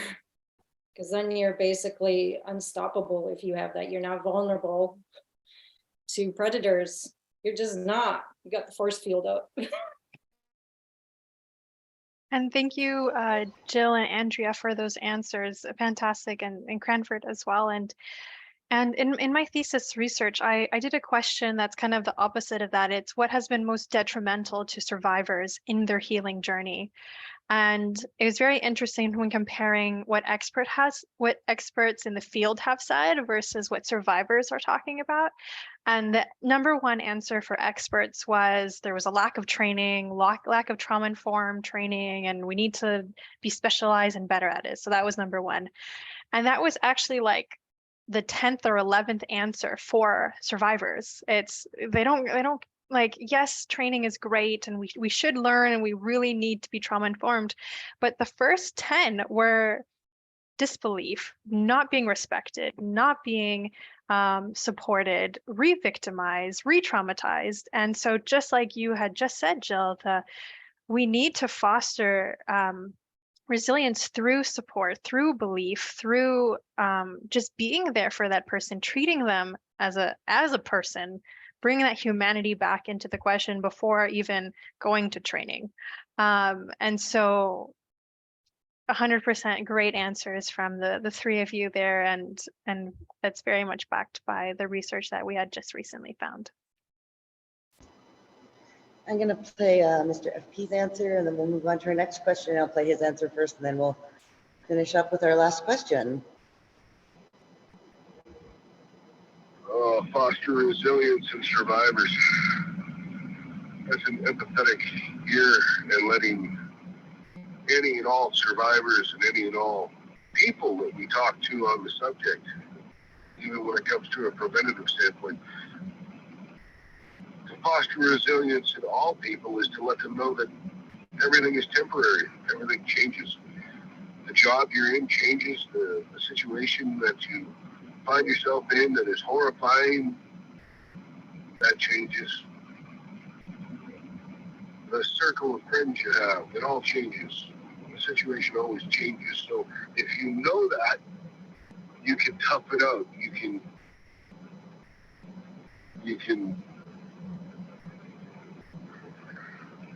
Because then you're basically unstoppable if you have that. You're not vulnerable to predators. You're just not. You got the force field up. And thank you, Jill and Andrea, for those answers. Fantastic, and Cranford as well. And in my thesis research, I did a question that's kind of the opposite of that. It's what has been most detrimental to survivors in their healing journey. And it was very interesting when comparing what experts in the field have said versus what survivors are talking about. And the number one answer for experts was there was a lack of training, lack of trauma-informed training, and we need to be specialized and better at it. So that was number one. And that was actually like the 10th or 11th answer for survivors. They don't like, yes, training is great and we should learn and we really need to be trauma informed. But the first 10 were disbelief, not being respected, not being supported, re-victimized, re-traumatized. And so just like you had just said, Jill, we need to foster resilience through support, through belief, through just being there for that person, treating them as a person, bringing that humanity back into the question before even going to training. And so 100% great answers from the three of you there, and that's very much backed by the research that we had just recently found. I'm going to play Mr. FP's answer, and then we'll move on to our next question. I'll play his answer first, and then we'll finish up with our last question. Foster resilience in survivors. As an empathetic ear, and letting any and all survivors and any and all people that we talk to on the subject, even when it comes to a preventative standpoint, to foster resilience in all people is to let them know that everything is temporary, everything changes. The job you're in changes, the situation that you find yourself in that is horrifying, that changes. The circle of friends you have, it all changes. The situation always changes. So if you know that, you can tough it out. You can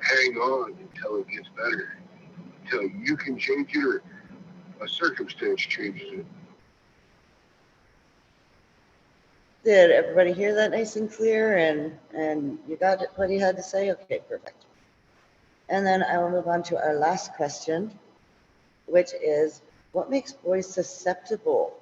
hang on until it gets better, until you can change it or a circumstance changes it. Did everybody hear that nice and clear? And you got what he had to say? Okay, perfect. And then I will move on to our last question, which is, what makes boys susceptible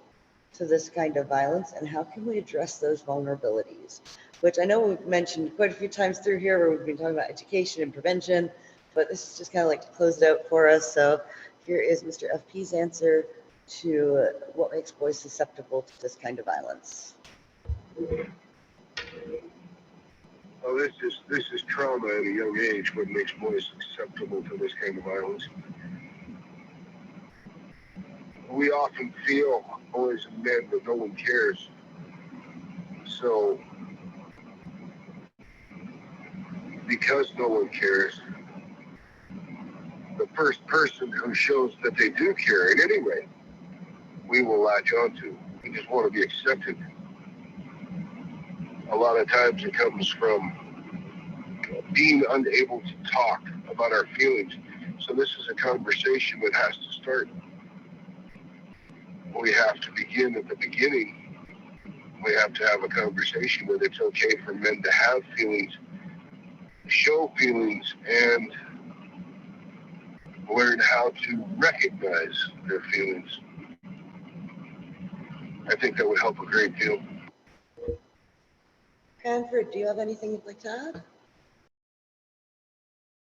to this kind of violence, and how can we address those vulnerabilities? Which I know we've mentioned quite a few times through here, where we've been talking about education and prevention, but this is just kind of like to close it out for us. So here is Mr. FP's answer to what makes boys susceptible to this kind of violence. Well, this is trauma at a young age, what makes boys susceptible to this kind of violence. We often feel, boys and men, that no one cares. So, because no one cares, the first person who shows that they do care in any way, we will latch onto. We just want to be accepted. A lot of times it comes from being unable to talk about our feelings. So this is a conversation that has to start. We have to begin at the beginning. We have to have a conversation that it's okay for men to have feelings, show feelings, and learn how to recognize their feelings. I think that would help a great deal. Cranford, do you have anything you'd like to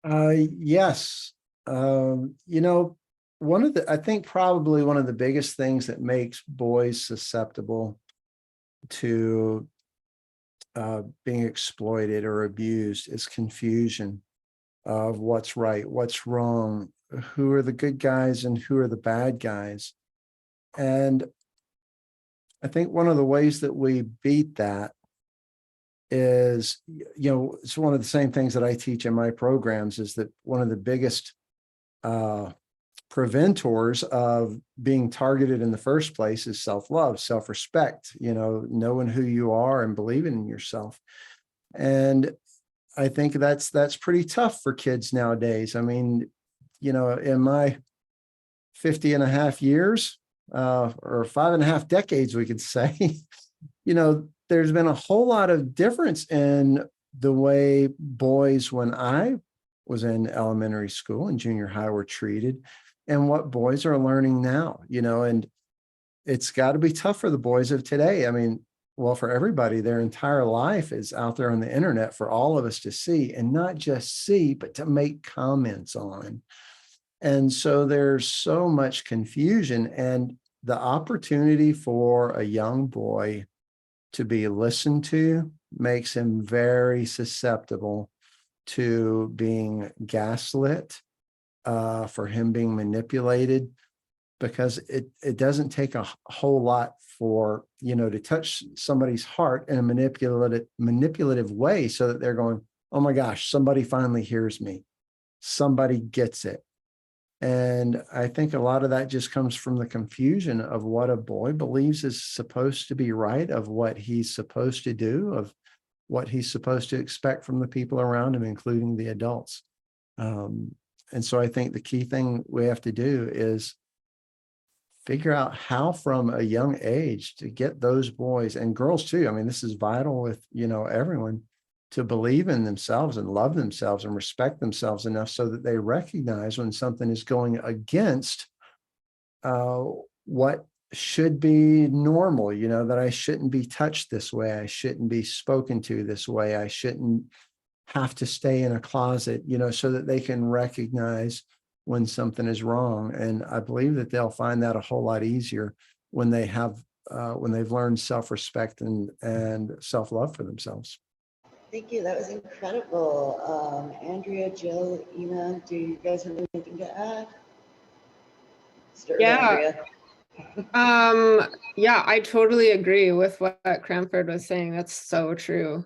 add? Yes. I think probably one of the biggest things that makes boys susceptible to being exploited or abused is confusion of what's right, what's wrong, who are the good guys and who are the bad guys. And I think one of the ways that we beat that is, it's one of the same things that I teach in my programs, is that one of the biggest preventors of being targeted in the first place is self-love, self-respect, knowing who you are and believing in yourself. And I think that's pretty tough for kids nowadays. I mean, in my 50 and a half years, or 5.5 decades, we could say, there's been a whole lot of difference in the way boys, when I was in elementary school and junior high, were treated, and what boys are learning now, and it's got to be tough for the boys of today. I mean, well, for everybody, their entire life is out there on the internet for all of us to see, and not just see, but to make comments on. And so there's so much confusion, and the opportunity for a young boy to be listened to makes him very susceptible to being gaslit, for him being manipulated, because it doesn't take a whole lot for, to touch somebody's heart in a manipulative way, so that they're going, oh my gosh, somebody finally hears me. Somebody gets it. And I think a lot of that just comes from the confusion of what a boy believes is supposed to be right, of what he's supposed to do, of what he's supposed to expect from the people around him, including the adults. And so I think the key thing we have to do is figure out how, from a young age, to get those boys and girls too. I mean, this is vital with, everyone, to believe in themselves and love themselves and respect themselves enough so that they recognize when something is going against what should be normal, that I shouldn't be touched this way. I shouldn't be spoken to this way. I shouldn't have to stay in a closet, so that they can recognize when something is wrong. And I believe that they'll find that a whole lot easier when they have, when they've learned self-respect and self-love for themselves. Thank you. That was incredible. Andrea, Jill, Ina, do you guys have anything to add? Start with Andrea. Yeah, I totally agree with what Cranford was saying. That's so true.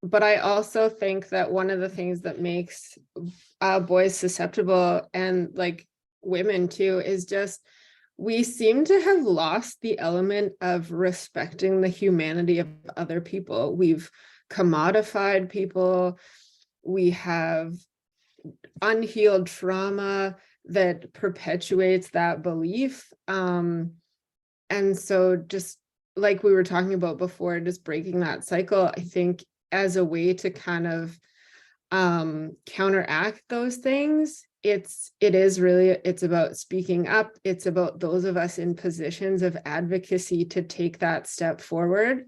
But I also think that one of the things that makes boys susceptible, and like women too, is just we seem to have lost the element of respecting the humanity of other people. We've commodified people. We have unhealed trauma that perpetuates that belief. And so just like we were talking about before, just breaking that cycle, I think as a way to kind of counteract those things, it's about speaking up. It's about those of us in positions of advocacy to take that step forward,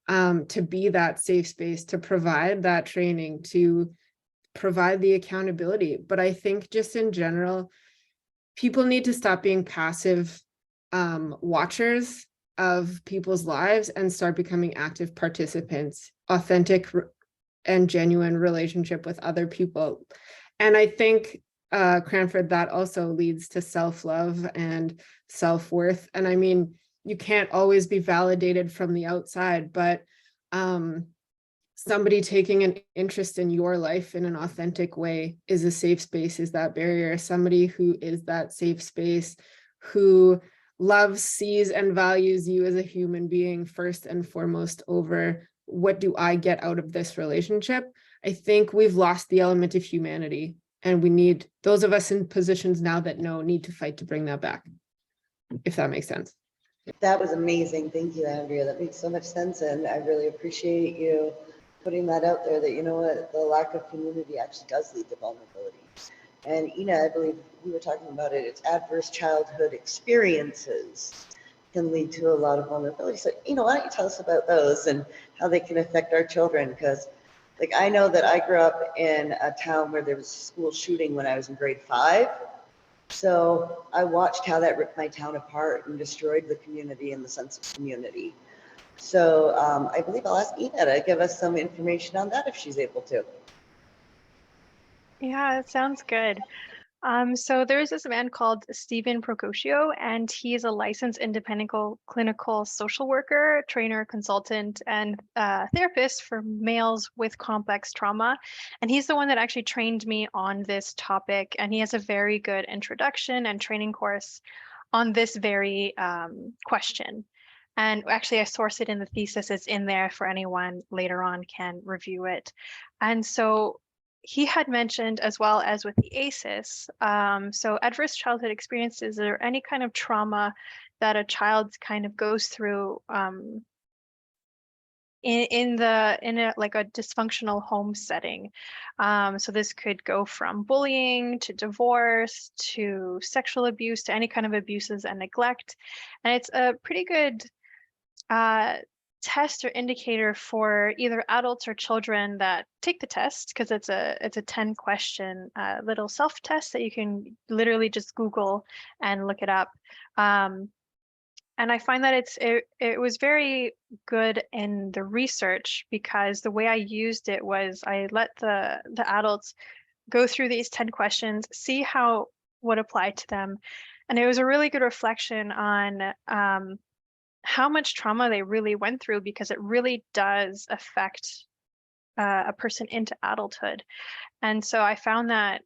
to be that safe space, to provide that training, to provide the accountability. But I think just in general, people need to stop being passive watchers of people's lives and start becoming active participants, authentic and genuine relationship with other people. And I think, Cranford, that also leads to self-love and self-worth. And I mean, you can't always be validated from the outside, but somebody taking an interest in your life in an authentic way is a safe space, is that barrier. Somebody who is that safe space, who loves, sees, and values you as a human being first and foremost over what do I get out of this relationship. I think we've lost the element of humanity, and we need, those of us in positions now that know, need to fight to bring that back, if that makes sense. That was amazing. Thank you, Andrea. That makes so much sense. And I really appreciate you putting that out there, that, you know what, the lack of community actually does lead to vulnerability. And Ina, I believe we were talking about it, it's adverse childhood experiences can lead to a lot of vulnerability. So, Ina, why don't you tell us about those and how they can affect our children? Because like, I know that I grew up in a town where there was a school shooting when I was in grade 5. So I watched how that ripped my town apart and destroyed the community and the sense of community. So I believe I'll ask Ina to give us some information on that if she's able to. Yeah, it sounds good. So there's this man called Stephen Prococcio, and he is a licensed independent clinical social worker, trainer, consultant, and therapist for males with complex trauma. And he's the one that actually trained me on this topic. And he has a very good introduction and training course on this very question. And actually, I sourced it in the thesis. It's in there for anyone later on can review it. And so he had mentioned, as well as with the ACEs, so adverse childhood experiences or any kind of trauma that a child kind of goes through in a like a dysfunctional home setting. So this could go from bullying to divorce to sexual abuse to any kind of abuses and neglect. And it's a pretty good test or indicator for either adults or children that take the test, because it's a 10-question little self-test that you can literally just Google and look it up. And I find that it was very good in the research, because the way I used it was I let the adults go through these 10 questions, see how would apply to them. And it was a really good reflection on how much trauma they really went through, because it really does affect a person into adulthood. And so I found that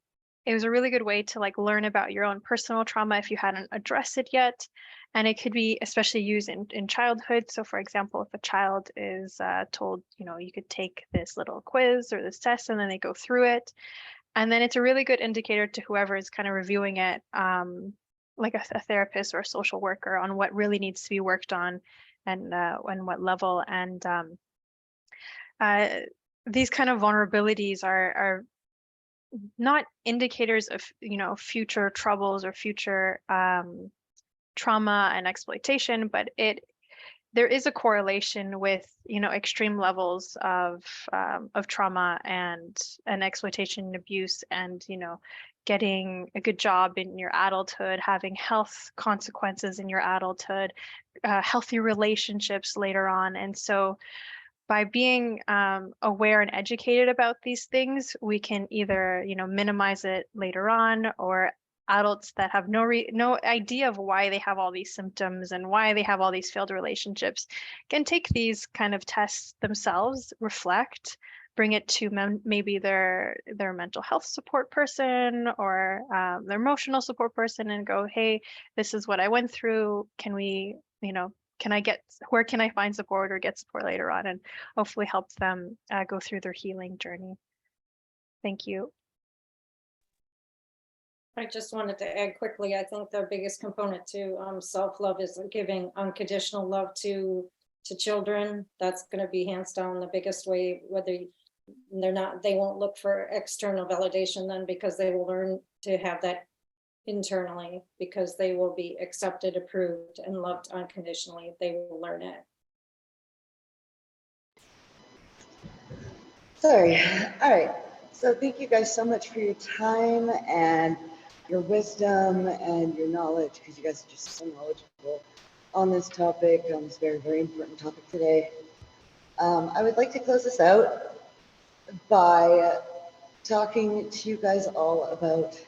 it was a really good way to like learn about your own personal trauma if you hadn't addressed it yet. And it could be especially used in childhood. So for example, if a child is told, you know, you could take this little quiz or this test, and then they go through it. And then it's a really good indicator to whoever is kind of reviewing it, like a therapist or a social worker, on what really needs to be worked on and what level. And these kind of vulnerabilities are not indicators of, you know, future troubles or future trauma and exploitation, but there is a correlation with, you know, extreme levels of trauma and exploitation and abuse, and, you know, getting a good job in your adulthood, having health consequences in your adulthood, healthy relationships later on. And so by being aware and educated about these things, we can either, you know, minimize it later on, or adults that have no idea of why they have all these symptoms and why they have all these failed relationships can take these kind of tests themselves, reflect, bring it to maybe their mental health support person or their emotional support person and go, hey, this is what I went through. Can we, where can I find support or get support later on, and hopefully help them go through their healing journey. Thank you. I just wanted to add quickly, I think the biggest component to self-love is giving unconditional love to children. That's going to be hands down the biggest way, whether they won't look for external validation then, because they will learn to have that internally, because they will be accepted, approved, and loved unconditionally. They will learn it. Sorry. All right. So thank you guys so much for your time and your wisdom and your knowledge, because you guys are just so knowledgeable on this topic, on this very, very important topic today. I would like to close this out by talking to you guys all about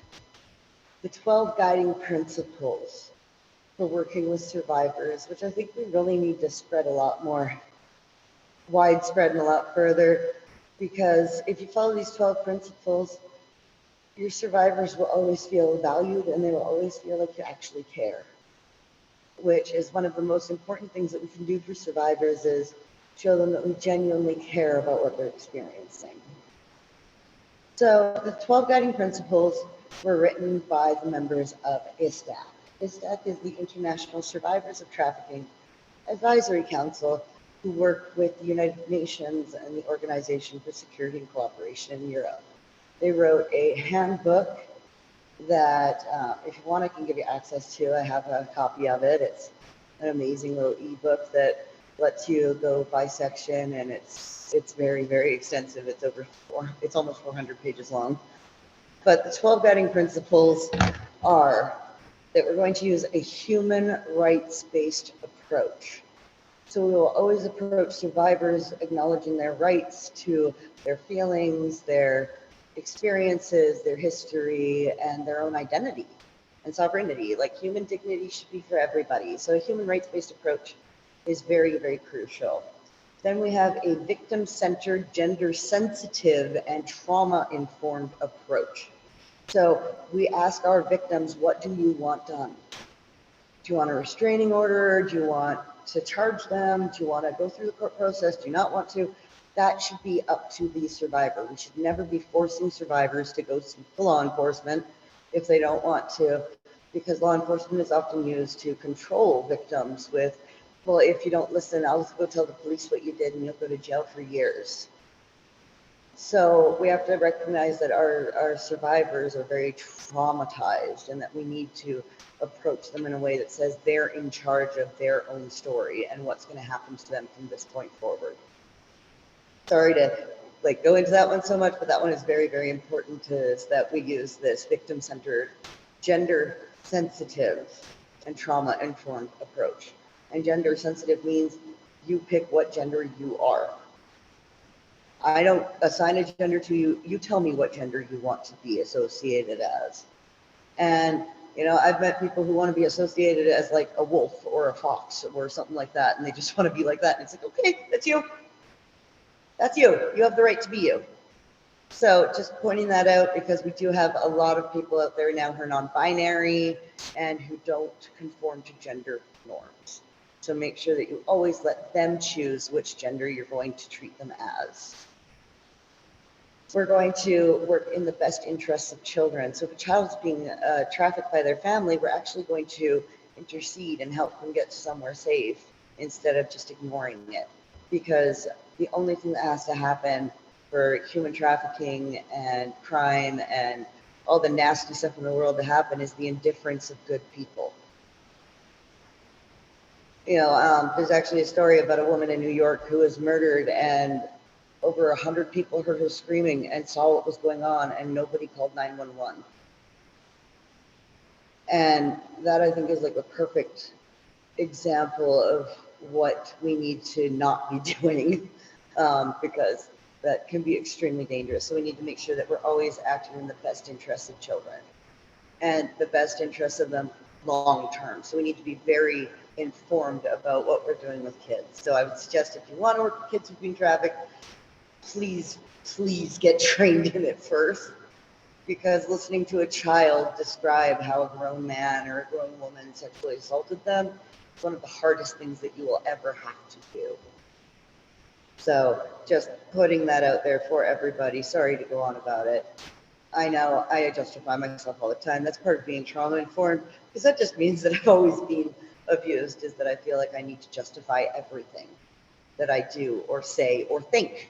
the 12 guiding principles for working with survivors, which I think we really need to spread a lot more widespread and a lot further, because if you follow these 12 principles, your survivors will always feel valued and they will always feel like you actually care, which is one of the most important things that we can do for survivors, is show them that we genuinely care about what they're experiencing. So the 12 guiding principles were written by the members of ISTAC. ISTAC is the International Survivors of Trafficking Advisory Council, who work with the United Nations and the Organization for Security and Cooperation in Europe. They wrote a handbook that, if you want, I can give you access to. I have a copy of it. It's an amazing little ebook that lets you go by section, and it's very, very extensive. It's almost 400 pages long. But the 12 guiding principles are that we're going to use a human rights-based approach. So we will always approach survivors acknowledging their rights to their feelings, their experiences, their history, and their own identity and sovereignty. Like, human dignity should be for everybody. So a human rights-based approach is very, very crucial. Then we have a victim-centered, gender-sensitive, and trauma-informed approach. So we ask our victims, what do you want done? Do you want a restraining order? Do you want to charge them? Do you want to go through the court process? Do you not want to? That should be up to the survivor. We should never be forcing survivors to go speak to law enforcement if they don't want to, because law enforcement is often used to control victims with, well, if you don't listen, I'll just go tell the police what you did and you'll go to jail for years. So we have to recognize that our survivors are very traumatized, and that we need to approach them in a way that says they're in charge of their own story and what's going to happen to them from this point forward. Sorry to go into that one so much, but that one is very, very important to us, that we use this victim-centered, gender-sensitive, and trauma-informed approach. And gender-sensitive means you pick what gender you are. I don't assign a gender to you. You tell me what gender you want to be associated as. And, I've met people who want to be associated as like a wolf or a fox or something like that. And they just want to be like that. And it's like, okay, that's you. That's you. You have the right to be you. So just pointing that out, because we do have a lot of people out there now who are non-binary and who don't conform to gender norms. So make sure that you always let them choose which gender you're going to treat them as. We're going to work in the best interests of children. So if a child's being trafficked by their family, we're actually going to intercede and help them get somewhere safe instead of just ignoring it. Because the only thing that has to happen for human trafficking and crime and all the nasty stuff in the world to happen is the indifference of good people. There's actually a story about a woman in New York who was murdered, and over 100 people heard her screaming and saw what was going on, and nobody called 911. And that, I think, is like a perfect example of what we need to not be doing, because that can be extremely dangerous. So we need to make sure that we're always acting in the best interests of children and the best interests of them long term. So we need to be very informed about what we're doing with kids. So I would suggest, if you want to work with kids who've been trafficked, please get trained in it first, because listening to a child describe how a grown man or a grown woman sexually assaulted them is one of the hardest things that you will ever have to do. So just putting that out there for everybody. Sorry to go on about it. I know I justify myself all the time. That's part of being trauma informed, because that just means that I've always been abused, is that I feel like I need to justify everything that I do or say or think.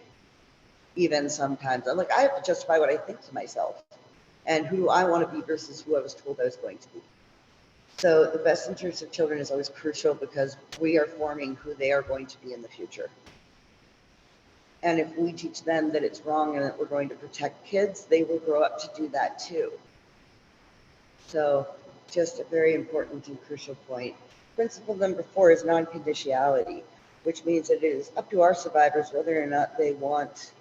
Even sometimes I'm like, I have to justify what I think to myself and who I want to be versus who I was told I was going to be. So the best interest of children is always crucial, because we are forming who they are going to be in the future. And if we teach them that it's wrong and that we're going to protect kids, they will grow up to do that too. So just a very important and crucial point. Principle number 4 is non-conditionality, which means that it is up to our survivors whether or not they want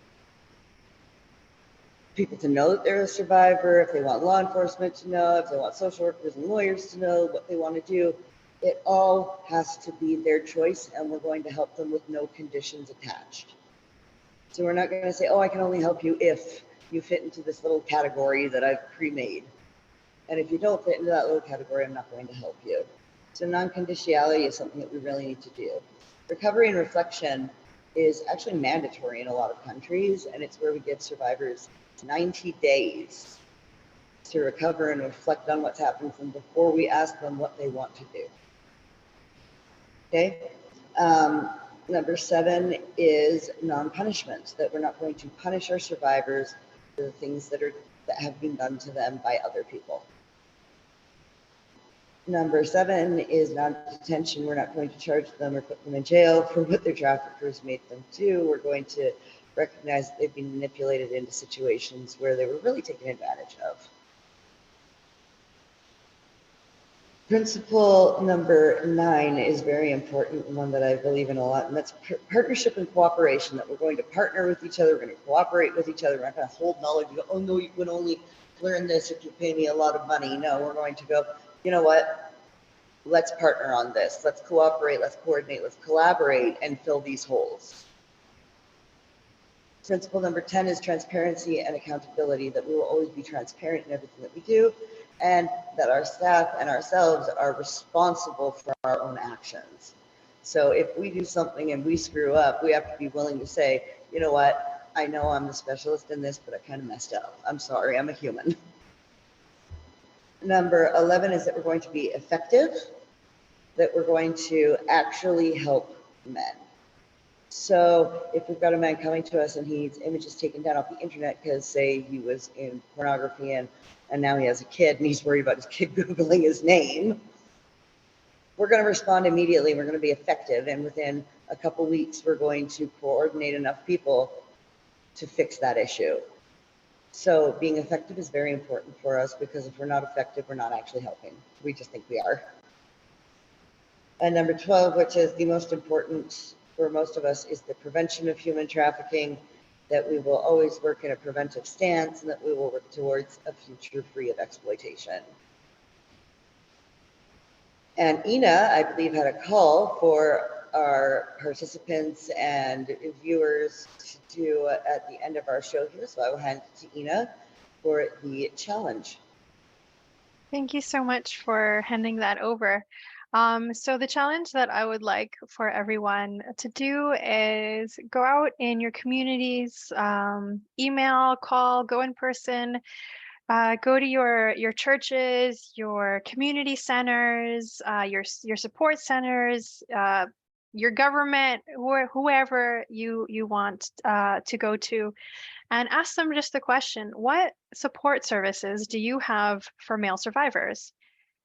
people to know that they're a survivor, if they want law enforcement to know, if they want social workers and lawyers to know what they want to do. It all has to be their choice, and we're going to help them with no conditions attached. So we're not going to say, oh, I can only help you if you fit into this little category that I've pre-made. And if you don't fit into that little category, I'm not going to help you. So non-conditionality is something that we really need to do. Recovery and reflection is actually mandatory in a lot of countries, and it's where we give survivors 90 days to recover and reflect on what's happened from before we ask them what they want to do. Okay. Number 7 is non-punishment, that we're not going to punish our survivors for the things that have been done to them by other people. Number 7 is non-detention. We're not going to charge them or put them in jail for what their traffickers made them do. We're going to recognize that they've been manipulated into situations where they were really taken advantage of. Principle number 9 is very important, and one that I believe in a lot, and that's partnership and cooperation, that we're going to partner with each other, we're going to cooperate with each other, we're not going to hold knowledge, you go, oh no, you can only learn this if you pay me a lot of money. No, we're going to go, you know what, let's partner on this, let's cooperate, let's coordinate, let's collaborate and fill these holes. Principle number 10 is transparency and accountability, that we will always be transparent in everything that we do, and that our staff and ourselves are responsible for our own actions. So if we do something and we screw up, we have to be willing to say, you know what, I know I'm the specialist in this, but I kind of messed up. I'm sorry, I'm a human. Number 11 is that we're going to be effective, that we're going to actually help men. So if we've got a man coming to us and he needs images taken down off the internet because, say, he was in pornography and now he has a kid and he's worried about his kid Googling his name, we're going to respond immediately. We're going to be effective. And within a couple weeks, we're going to coordinate enough people to fix that issue. So being effective is very important for us, because if we're not effective, we're not actually helping. We just think we are. And number 12, which is the most important for most of us, is the prevention of human trafficking, that we will always work in a preventive stance and that we will work towards a future free of exploitation. And Ina, I believe, had a call for our participants and viewers to do at the end of our show here. So I will hand it to Ina for the challenge. Thank you so much for handing that over. So the challenge that I would like for everyone to do is go out in your communities, email, call, go in person, go to your churches, your community centers, your support centers, your government, whoever you want to go to, and ask them just the question: what support services do you have for male survivors?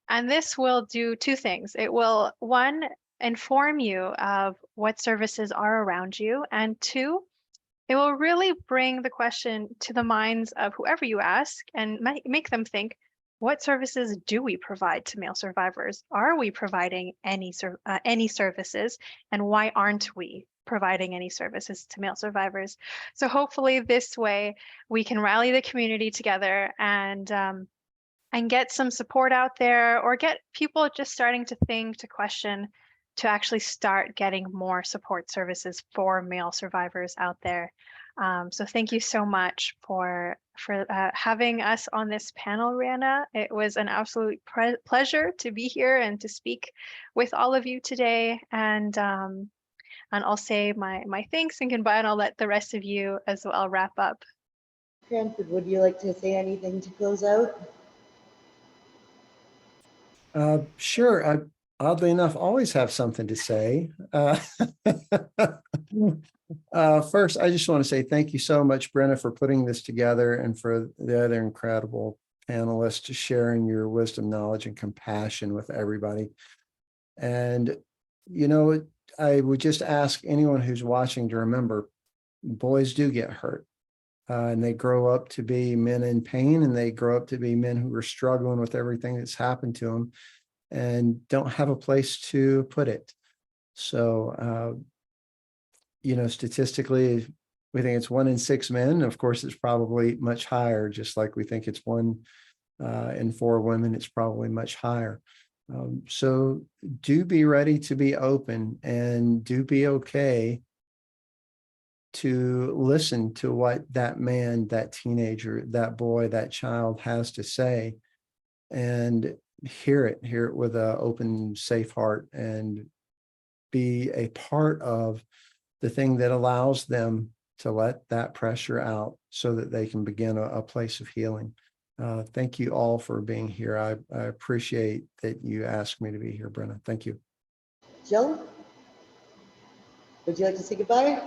And this will do 2 things. It will, 1, inform you of what services are around you, and 2, it will really bring the question to the minds of whoever you ask and make them think, what services do we provide to male survivors? Are we providing any services? And why aren't we providing any services to male survivors? So hopefully this way we can rally the community together and get some support out there, or get people just starting to think, to question, to actually start getting more support services for male survivors out there. So thank you so much for having us on this panel, Rihanna. It was an absolute pleasure to be here and to speak with all of you today. And I'll say my thanks and goodbye, and I'll let the rest of you as well wrap up. Cranford, would you like to say anything to close out? Sure. I, oddly enough, always have something to say. First, I just want to say thank you so much, Brenna, for putting this together, and for the other incredible panelists sharing your wisdom, knowledge, and compassion with everybody. And, you know, I would just ask anyone who's watching to remember, boys do get hurt. And they grow up to be men in pain, and they grow up to be men who are struggling with everything that's happened to them and don't have a place to put it. So, you know, statistically, we think it's 1 in 6 men. Of course, it's probably much higher, just like we think it's 1 in 4 women, it's probably much higher. So do be ready to be open, and do be okay to listen to what that man, that teenager, that boy, that child has to say, and hear it with an open, safe heart, and be a part of the thing that allows them to let that pressure out so that they can begin a place of healing. Thank you all for being here. I appreciate that you asked me to be here, Brenna. Thank you. Jill, would you like to say goodbye?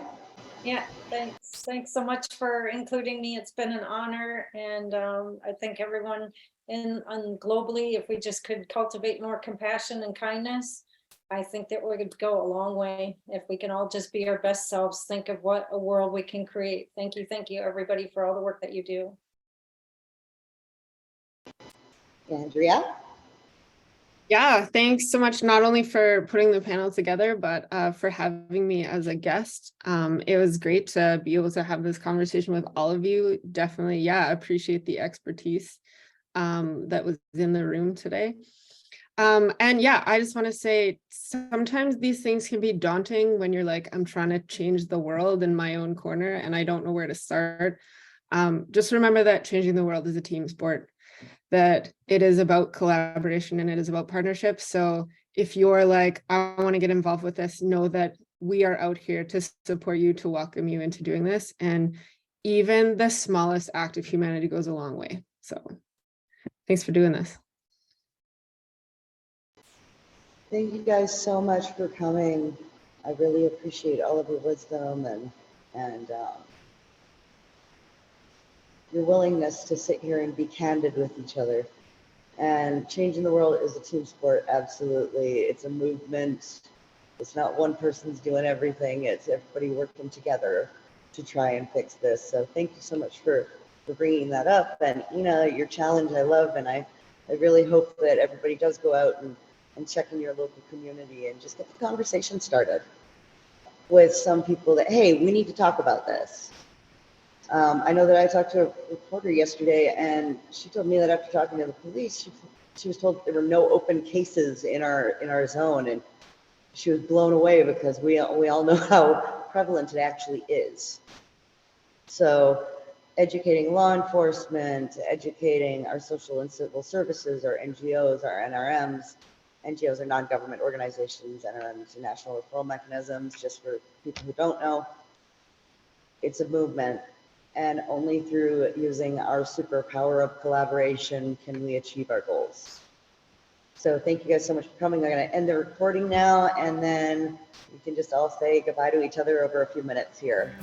Yeah, thanks. Thanks so much for including me. It's been an honor, and I think everyone globally, if we just could cultivate more compassion and kindness, I think that we could go a long way. If we can all just be our best selves, think of what a world we can create. Thank you, everybody, for all the work that you do. Andrea? Yeah, thanks so much, not only for putting the panel together, but for having me as a guest. It was great to be able to have this conversation with all of you. Definitely, yeah, appreciate the expertise that was in the room today. And yeah, I just want to say, sometimes these things can be daunting when you're like, I'm trying to change the world in my own corner and I don't know where to start. Just remember that changing the world is a team sport, that it is about collaboration and it is about partnerships. So if you're like, I want to get involved with this, know that we are out here to support you, to welcome you into doing this. And even the smallest act of humanity goes a long way. So thanks for doing this. Thank you guys so much for coming. I really appreciate all of your wisdom and your willingness to sit here and be candid with each other. And changing the world is a team sport, absolutely. It's a movement. It's not one person's doing everything. It's everybody working together to try and fix this. So thank you so much for bringing that up. And your challenge I love, and I really hope that everybody does go out and check in your local community and just get the conversation started with some people that, hey, we need to talk about this. I know that I talked to a reporter yesterday, and she told me that after talking to the police, she was told there were no open cases in our zone, and she was blown away because we all know how prevalent it actually is. So educating law enforcement, educating our social and civil services, our NGOs, our NRMs. NGOs are non-government organizations, NRMs are national referral mechanisms, just for people who don't know. It's a movement, and only through using our superpower of collaboration can we achieve our goals. So thank you guys so much for coming. I'm going to end the recording now, and then we can just all say goodbye to each other over a few minutes here.